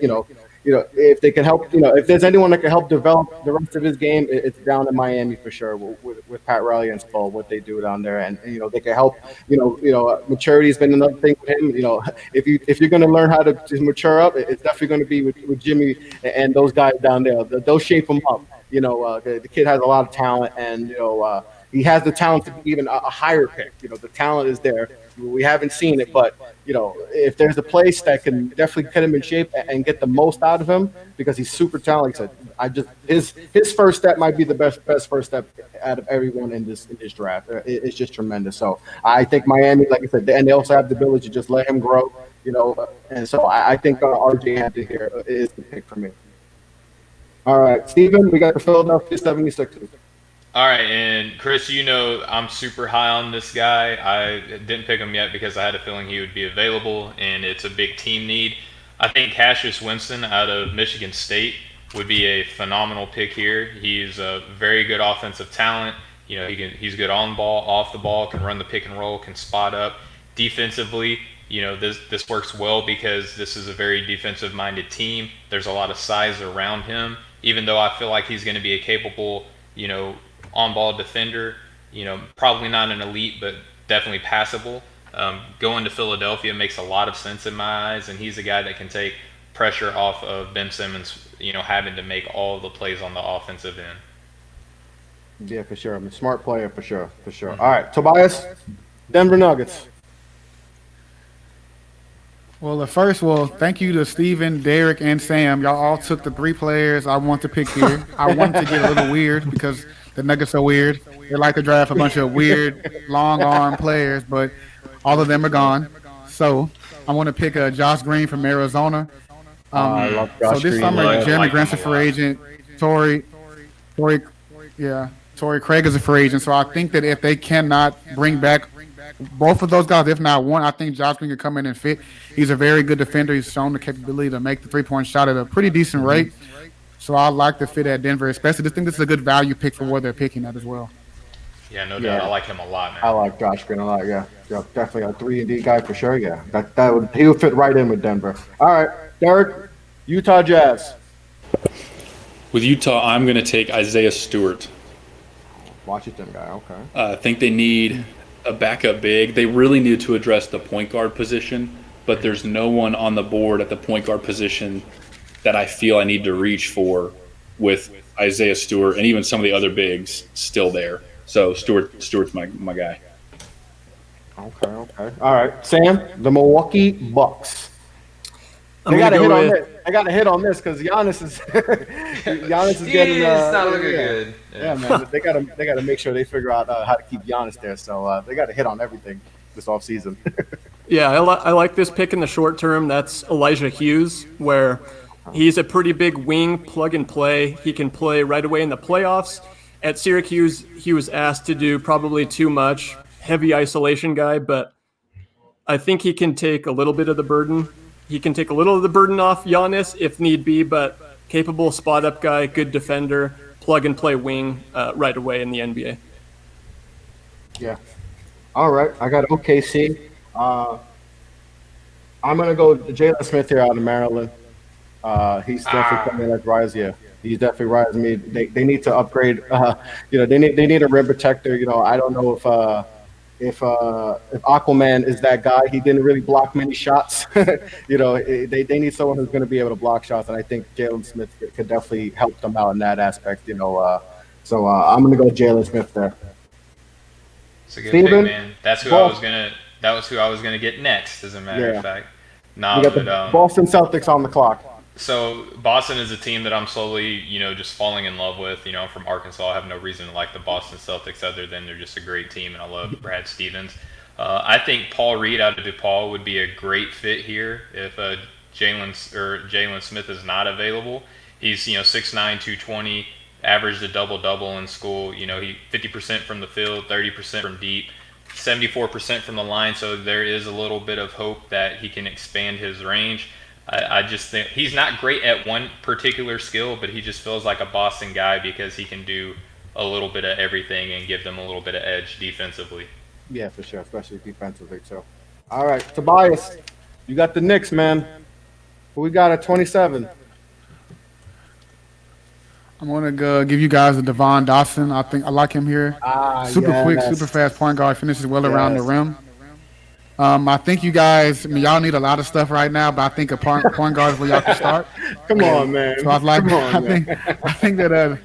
if they can help, if there's anyone that can help develop the rest of his game, it's down in Miami for sure with Pat Riley and Spo, what they do down there, and they can help. Maturity has been another thing with him. If you're going to learn how to mature up, it's definitely going to be with Jimmy and those guys down there. They'll shape him up. The kid has a lot of talent, and he has the talent to be even a higher pick. The talent is there. We haven't seen it, but if there's a place that can definitely put him in shape and get the most out of him, because he's super talented. His first step might be the best first step out of everyone in this draft. It's just tremendous. So I think Miami, like I said, and they also have the ability to just let him grow. And so I think RJ Hampton here is the pick for me. All right, Steven, we got the Philadelphia 76ers. All right, and Chris, I'm super high on this guy. I didn't pick him yet because I had a feeling he would be available, and it's a big team need. I think Cassius Winston out of Michigan State would be a phenomenal pick here. He's a very good offensive talent. He's good on ball, off the ball, can run the pick and roll, can spot up. Defensively, this works well because this is a very defensive-minded team. There's a lot of size around him, even though I feel like he's going to be a capable, on-ball defender, probably not an elite, but definitely passable. Going to Philadelphia makes a lot of sense in my eyes, and he's a guy that can take pressure off of Ben Simmons, having to make all the plays on the offensive end. Yeah, for sure. I'm a smart player, for sure. All right, Tobias, Denver Nuggets. Well, thank you to Steven, Derek, and Sam. Y'all all took the three players I want to pick here. I wanted to get a little weird because the Nuggets are weird. They like to draft a bunch of weird, long-arm players, but all of them are gone. So I want to pick Josh Green from Arizona. I love Josh so this Green. summer, Jeremy Grant's a free agent. Torrey Craig is a free agent. So I think that if they cannot bring back both of those guys, if not one, I think Josh Green could come in and fit. He's a very good defender. He's shown the capability to make the three-point shot at a pretty decent rate. So I like the fit at Denver, especially. I think this is a good value pick for where they're picking at as well. Yeah, no doubt. I like him a lot, man. I like Josh Green a lot. Yeah, definitely a 3-and-D guy for sure. Yeah, he would fit right in with Denver. All right, Derek, Utah Jazz. With Utah, I'm going to take Isaiah Stewart. Washington guy. Okay. I think they need a backup big. They really need to address the point guard position, but there's no one on the board at the point guard position that I feel I need to reach for with Isaiah Stewart and even some of the other bigs still there. So Stewart's my guy. Okay. All right, Sam, the Milwaukee Bucks. They got to hit on this because Giannis is getting. It's not looking good. Yeah, man. They got to make sure they figure out how to keep Giannis there. So they got to hit on everything this offseason. Yeah, I like this pick in the short term. That's Elijah Hughes, where he's a pretty big wing, plug and play. He can play right away in the playoffs. At Syracuse, he was asked to do probably too much, heavy isolation guy, but I think he can take a little bit of the burden. He can take a little of the burden off Giannis if need be, but capable spot-up guy, good defender, plug-and-play wing right away in the NBA. Yeah. All right. I got OKC. I'm going to go Jalen Smith here out of Maryland. He's definitely coming like rise. Yeah. He's definitely rising. They need to upgrade. They need a rim protector. I don't know if if Aquaman is that guy. He didn't really block many shots. They need someone who's going to be able to block shots, and I think Jalen Smith could definitely help them out in that aspect. So I'm going to go Jalen Smith there. It's a good pick, Steven? man. That's who I was gonna. That was who I was gonna get next, as a matter of fact. We got the Boston Celtics on the clock. So Boston is a team that I'm slowly, just falling in love with. I'm from Arkansas. I have no reason to like the Boston Celtics other than they're just a great team, and I love Brad Stevens. I think Paul Reed out of DePaul would be a great fit here if Jalen Smith is not available. He's 6'9", 220, averaged a double-double in school. He 50% from the field, 30% from deep, 74% from the line. So there is a little bit of hope that he can expand his range. I just think he's not great at one particular skill, but he just feels like a Boston guy because he can do a little bit of everything and give them a little bit of edge defensively. Yeah, for sure, especially defensively. So, all right, Tobias, you got the Knicks, man. Who we got at 27? I'm gonna give you guys a Devon Dotson. I like him here. Super quick, super fast point guard, finishes well around the rim. I think you guys, y'all need a lot of stuff right now, but I think a point guard is where y'all can start. Come on, man. So I think Devon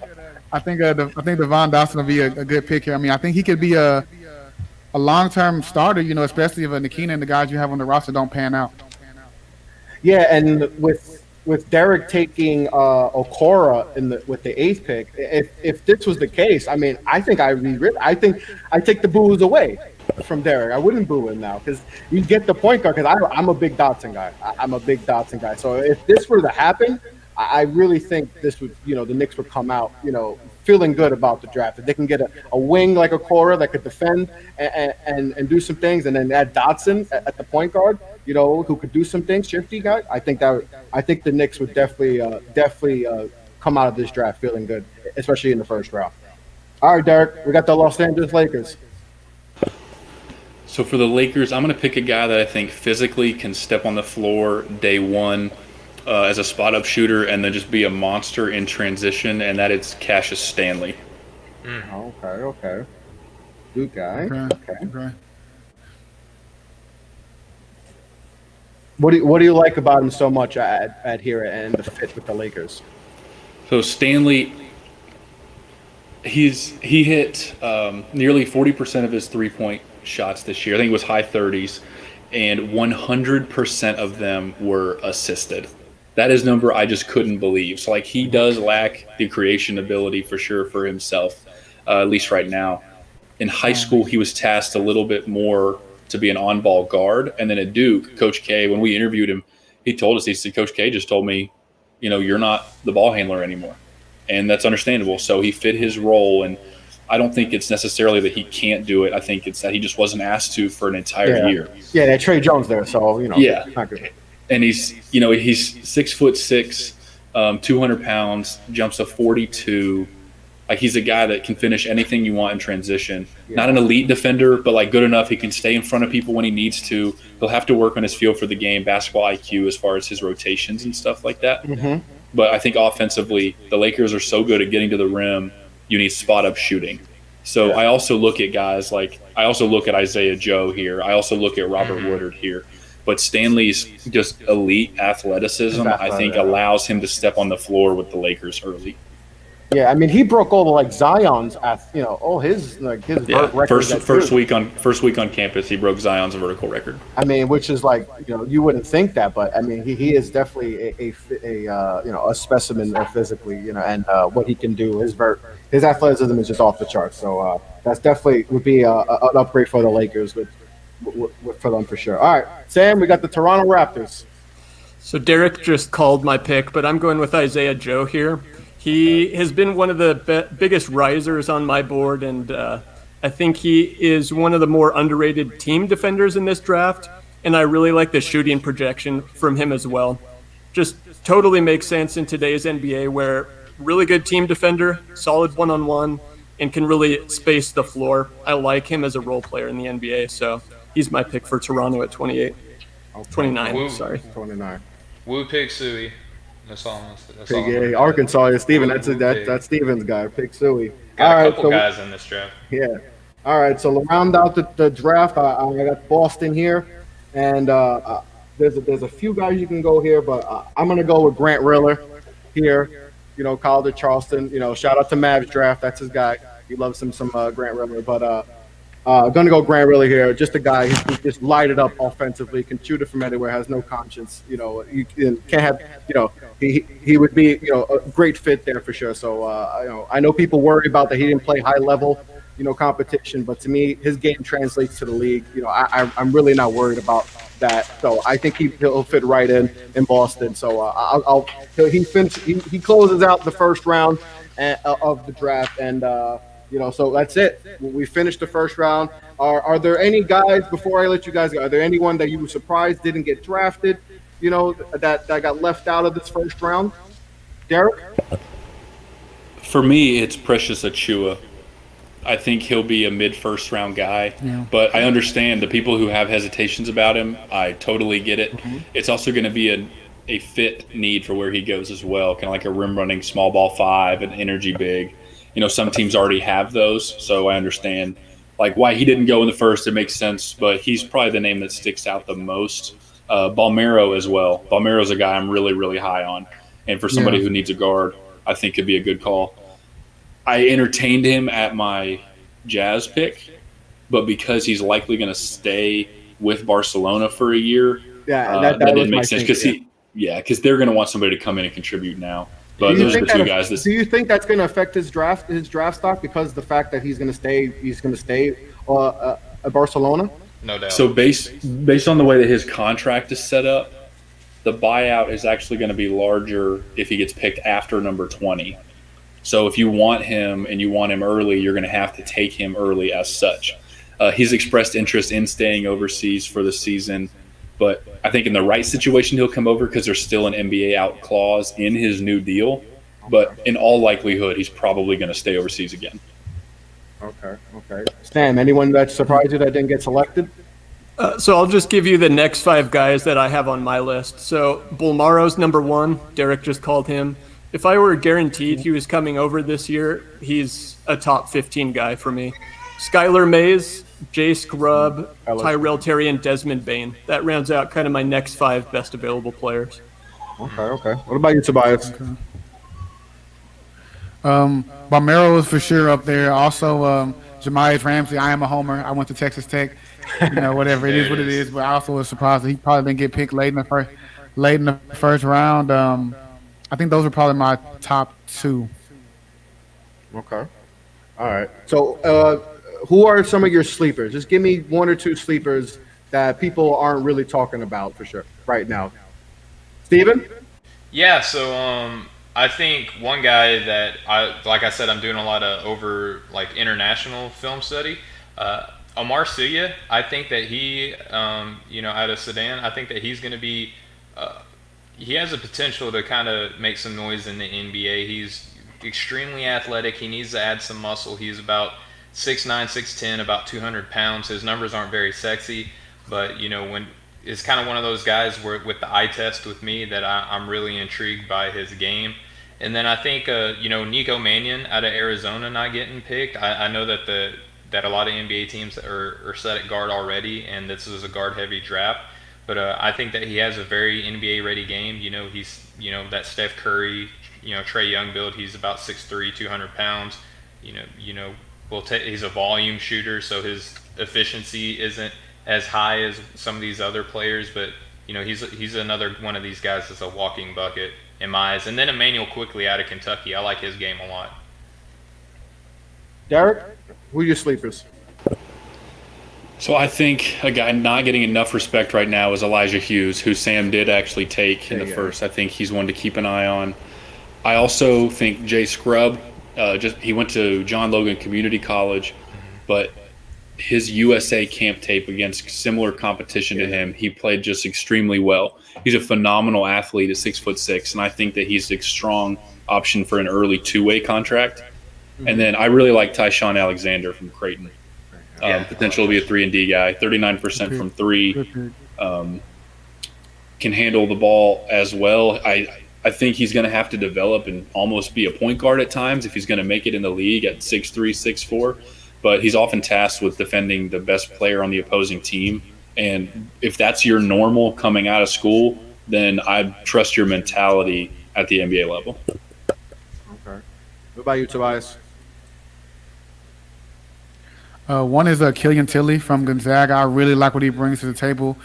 Dotson will be a good pick here. I mean, I think he could be a long-term starter, especially if Nikina and the guys you have on the roster don't pan out. Yeah, and with Derek taking Okora with the 8th pick, if this was the case, I mean, I think I take the boos away from Derek. I wouldn't boo him now because you get the point guard. Because I'm a big Dotson guy. I'm a big Dotson guy. So if this were to happen, I really think this would, the Knicks would come out, feeling good about the draft. If they can get a wing like Okora that could defend and do some things, and then add Dotson at the point guard, who could do some things, shifty guy. I think the Knicks would definitely come out of this draft feeling good, especially in the first round. All right, Derek, we got the Los Angeles Lakers. So for the Lakers, I'm going to pick a guy that I think physically can step on the floor day one as a spot-up shooter and then just be a monster in transition, and that is Cassius Stanley. Okay. Good guy. Okay. What do you like about him so much at here and the fit with the Lakers? So Stanley, he hit nearly 40% of his three-point shots this year. I think it was high 30s, and 100% of them were assisted. That is a number I just couldn't believe. So he does lack the creation ability for sure for himself, at least right now. In high school, he was tasked a little bit more to be an on-ball guard, and then at Duke, Coach K, when we interviewed him, he told us, he said, Coach K just told me, you're not the ball handler anymore, and that's understandable. So he fit his role, and I don't think it's necessarily that he can't do it. I think it's that he just wasn't asked to for an entire year. Yeah, they had Trey Jones there, so Yeah, not good. And he's 6'6", 200 pounds, jumps a 42. He's a guy that can finish anything you want in transition. Yeah. Not an elite defender, but good enough. He can stay in front of people when he needs to. He'll have to work on his feel for the game, basketball IQ as far as his rotations and stuff like that. Mm-hmm. But I think offensively, the Lakers are so good at getting to the rim. You need spot-up shooting. So I also look at guys I also look at Isaiah Joe here. I also look at Robert Woodard here. But Stanley's just elite athleticism, I think, allows him to step on the floor with the Lakers early. Yeah, I mean, he broke all the Zion's, all his records. First week on campus, he broke Zion's vertical record. I mean, which is you wouldn't think that, but I mean, he is definitely a specimen physically, and what he can do, his athleticism is just off the charts. So that's definitely would be an upgrade for the Lakers for them for sure. All right, Sam, we got the Toronto Raptors. So Derek just called my pick, but I'm going with Isaiah Joe here. He has been one of the biggest risers on my board, and I think he is one of the more underrated team defenders in this draft, and I really like the shooting projection from him as well. Just totally makes sense in today's NBA where really good team defender, solid one-on-one, and can really space the floor. I like him as a role player in the NBA, so he's my pick for Toronto at 28. Okay. 29, Woo. Sorry. 29. Woo Pig Suey. That's all I'm saying. Arkansas, Steven. That's Steven's guy. Pick Suey. Got a couple guys in this draft. Yeah. All right, so to round out the draft, I got Boston here, and there's a few guys you can go here, but I'm gonna go with Grant Riller here. College of Charleston. Shout out to Mavs draft. That's his guy. He loves some Grant Riller, but gonna go Grant Riller here. Just a guy who just light it up offensively, can shoot it from anywhere, has no conscience. You can't have. He would be a great fit there for sure. So I know people worry about that he didn't play high level competition, but to me his game translates to the league. I'm really not worried about that. So I think he'll fit right in Boston. So he closes out the first round of the draft and. So that's it. We finished the first round. Are there any guys, before I let you guys go, are there anyone that you were surprised didn't get drafted, that got left out of this first round? Derek? For me, it's Precious Achua. I think he'll be a mid-first round guy, but I understand the people who have hesitations about him. I totally get it. Mm-hmm. It's also going to be a fit need for where he goes as well, kind of like a rim-running small ball five, an energy big. Some teams already have those, so I understand like why he didn't go in the first. It makes sense, but he's probably the name that sticks out the most. Balmero as well. Balmero's a guy I'm really, really high on, and for somebody who needs a guard, I think could be a good call. I entertained him at my Jazz pick, but because he's likely going to stay with Barcelona for a year, that didn't make sense because they're going to want somebody to come in and contribute now. But those are the two guys. Do you think that's going to affect his draft stock because of the fact that he's going to stay at Barcelona? No doubt. So based on the way that his contract is set up, the buyout is actually going to be larger if he gets picked after number 20. So if you want him and you want him early, you're going to have to take him early as such. He's expressed interest in staying overseas for the season. But I think in the right situation, he'll come over because there's still an NBA out clause in his new deal. But in all likelihood, he's probably going to stay overseas again. Okay. Stan, anyone that surprised you that didn't get selected? So I'll just give you the next 5 guys that I have on my list. So Bolmaro's number 1. Derek just called him. If I were guaranteed he was coming over this year, he's a top 15 guy for me. Skylar Mays, Jay Scrubb, Tyrell Terry, and Desmond Bain. That rounds out kind of my next 5 best available players. Okay. What about you, Tobias? Okay. Balmero is for sure up there. Also, Jamias Ramsey. I am a homer. I went to Texas Tech. Whatever it is, what it is. But I also was surprised that he probably didn't get picked late in the first round. I think those are probably my top 2. Okay. All right. So, who are some of your sleepers? Just give me 1 or 2 sleepers that people aren't really talking about for sure right now. Steven? Yeah, so I think one guy that like I said, I'm doing a lot of international film study. Omar Sylla, I think that he, out of Sudan, I think that he's going to be, he has the potential to kind of make some noise in the NBA. He's extremely athletic. He needs to add some muscle. He's about 6'9", 6'10", about 200 pounds. His numbers aren't very sexy, but when it's kind of one of those guys where with the eye test with me that I'm really intrigued by his game. And then I think Nico Mannion out of Arizona not getting picked. I know that that a lot of NBA teams are set at guard already, and this is a guard heavy draft. But I think that he has a very NBA ready game. He's that Steph Curry, Trae Young build. He's about 6'3", 200 pounds. He's a volume shooter, so his efficiency isn't as high as some of these other players, but he's another one of these guys that's a walking bucket in my eyes. And then Emmanuel Quickly out of Kentucky, I like his game a lot. Derek, who are your sleepers? So I think a guy not getting enough respect right now is Elijah Hughes, who Sam did actually take in the first. I think he's one to keep an eye on. I also think Jay Scrubb. He went to John Logan Community College, but his USA camp tape against similar competition to him, he played just extremely well. He's a phenomenal athlete at 6'6", and I think that he's a strong option for an early 2-way contract. And then I really like Tyshawn Alexander from Creighton. Potential to be a 3-and-D guy, 39% from 3, can handle the ball as well. I think he's going to have to develop and almost be a point guard at times if he's going to make it in the league at 6'3", 6'4". but he's often tasked with defending the best player on the opposing team. And if that's your normal coming out of school, then I trust your mentality at the NBA level. Okay. What about you, Tobias? One is Killian Tilly from Gonzaga. I really like what he brings to the table.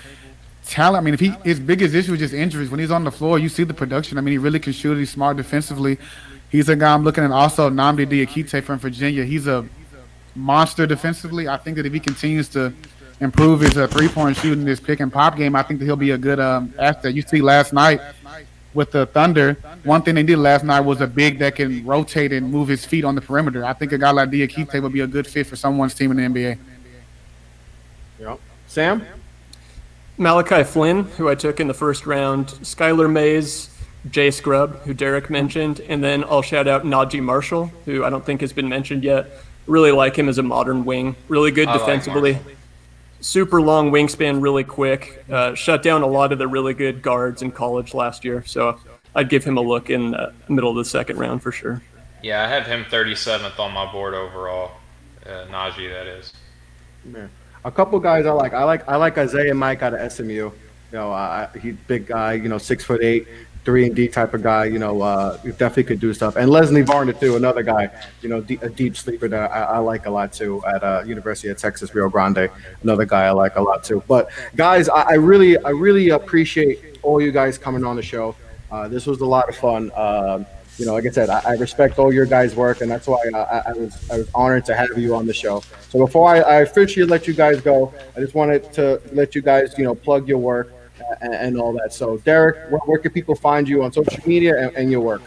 Talent. I mean, his biggest issue is just injuries. When he's on the floor, you see the production. I mean, he really can shoot. He's smart defensively. He's a guy I'm looking at. Also, Nnamdi Diakite from Virginia. He's a monster defensively. I think that if he continues to improve his 3-point shooting, his pick and pop game, I think that he'll be a good asset. You see last night with the Thunder, one thing they did last night was a big that can rotate and move his feet on the perimeter. I think a guy like Diakite would be a good fit for someone's team in the NBA. Yep. Sam? Malachi Flynn, who I took in the first round, Skylar Mays, Jay Scrubb, who Derek mentioned, and then I'll shout out Najee Marshall, who I don't think has been mentioned yet. Really like him as a modern wing. Really good defensively. Like super long wingspan, really quick. Shut down a lot of the really good guards in college last year. So I'd give him a look in the middle of the second round for sure. Yeah, I have him 37th on my board overall. Najee, that is. Yeah. A couple guys I like Isaiah Mike out of SMU. You know, he's big guy. 6'8", 3-and-D type of guy. He definitely could do stuff. And Leslie Varner too, another guy. A deep sleeper that I like a lot too at University of Texas Rio Grande. Another guy I like a lot too. But guys, I really appreciate all you guys coming on the show. This was a lot of fun. Like I said, I respect all your guys' work, and that's why I was honored to have you on the show. So before I officially let you guys go, I just wanted to let you guys, plug your work and all that. So Derek, where can people find you on social media and your work?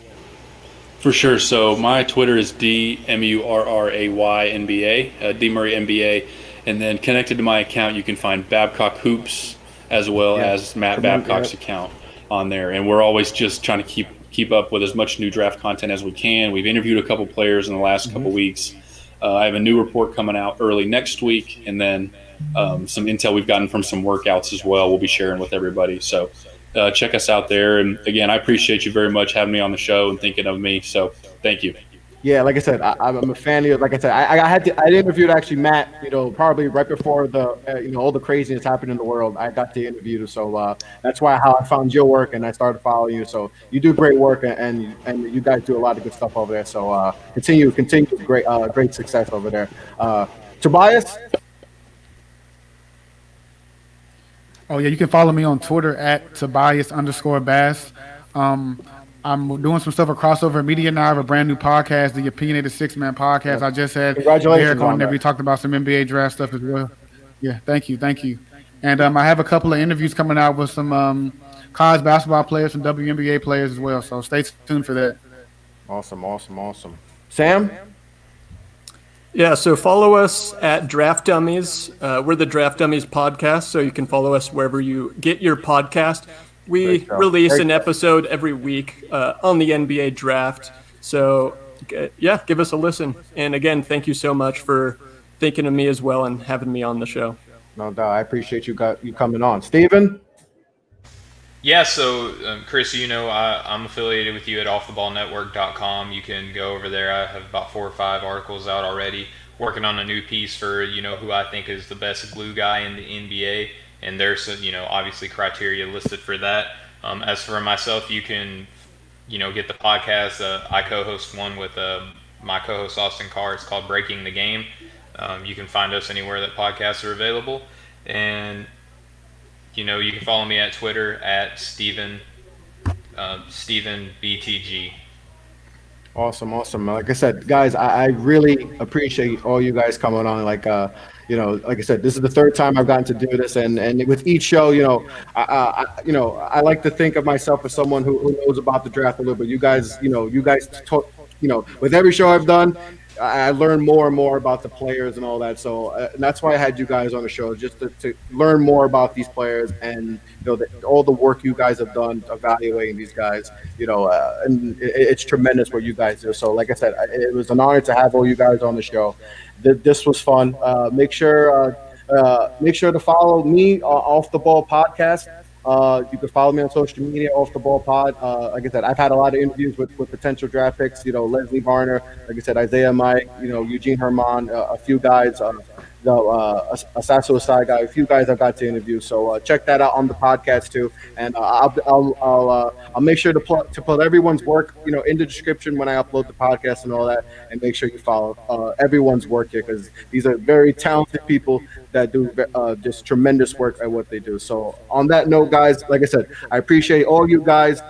For sure. So my Twitter is DMurrayNBA, D Murray NBA, and then connected to my account, you can find Babcock Hoops as well as Matt Babcock's account on there, and we're always just trying to keep up with as much new draft content as we can. We've interviewed a couple players in the last couple weeks. I have a new report coming out early next week, and then some intel we've gotten from some workouts as well we'll be sharing with everybody. So check us out there. And again, I appreciate you very much having me on the show and thinking of me. So thank you. Yeah, like I said, I'm a fan of you. Like I said, I interviewed actually Matt, probably right before the, all the craziness happened in the world. I got to interview, so that's how I found your work and I started following you. So you do great work and you guys do a lot of good stuff over there. So continue great success over there. Tobias? Oh yeah, you can follow me on Twitter at Tobias_Bass. I'm doing some stuff at Crossover Media now. I have a brand new podcast, the Opinionated Six-Man Podcast. I just had Derek on there. We talked about some NBA draft stuff as well. Yeah, thank you. And I have a couple of interviews coming out with some college basketball players and WNBA players as well. So stay tuned for that. Awesome. Sam? Yeah, so follow us at Draft Dummies. We're the Draft Dummies podcast, so you can follow us wherever you get your podcast. We release an episode every week on the NBA draft. So, yeah, give us a listen. And again, thank you so much for thinking of me as well and having me on the show. No doubt. I appreciate you coming on. Steven? Yeah, so Chris, I'm affiliated with you at offtheballnetwork.com. You can go over there. I have about 4 or 5 articles out already, working on a new piece for, who I think is the best glue guy in the NBA. And there's, obviously criteria listed for that. As for myself, you can, get the podcast. I co-host one with my co-host Austin Carr. It's called Breaking the Game. You can find us anywhere that podcasts are available. And, you can follow me at Twitter at Steven BTG. Awesome. Like I said, guys, I really appreciate all you guys coming on. Like I said, this is the 3rd time I've gotten to do this, and with each show, I like to think of myself as someone who knows about the draft a little bit. You guys with every show I've done, I learn more and more about the players and all that. So and that's why I had you guys on the show, just to learn more about these players and all the work you guys have done evaluating these guys. And it's tremendous what you guys do. So like I said, it was an honor to have all you guys on the show. This was fun. Make sure to follow me Off the Ball podcast You can follow me on social media, Off the Ball Pod. Like I said, I've had a lot of interviews with potential draft picks. Leslie Varner, like I said, Isaiah Mike, Eugene Herman, a few guys. A Sasso Asai guy, a few guys I've got to interview. So check that out on the podcast too, and I'll make sure to put everyone's work in the description when I upload the podcast and all that, and make sure you follow everyone's work here because these are very talented people that do just tremendous work at what they do. So on that note, guys, like I said, I appreciate all you guys,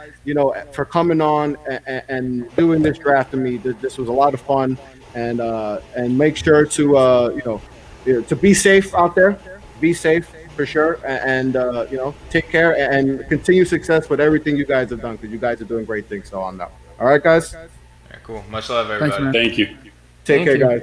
for coming on and doing this draft to me. This was a lot of fun, and make sure to to be safe out there. Be safe for sure, and take care and continue success with everything you guys have done because you guys are doing great things. So on that. All right, guys. All right, cool. Much love, Thanks, everybody. man. Thank you. Take care, you. guys.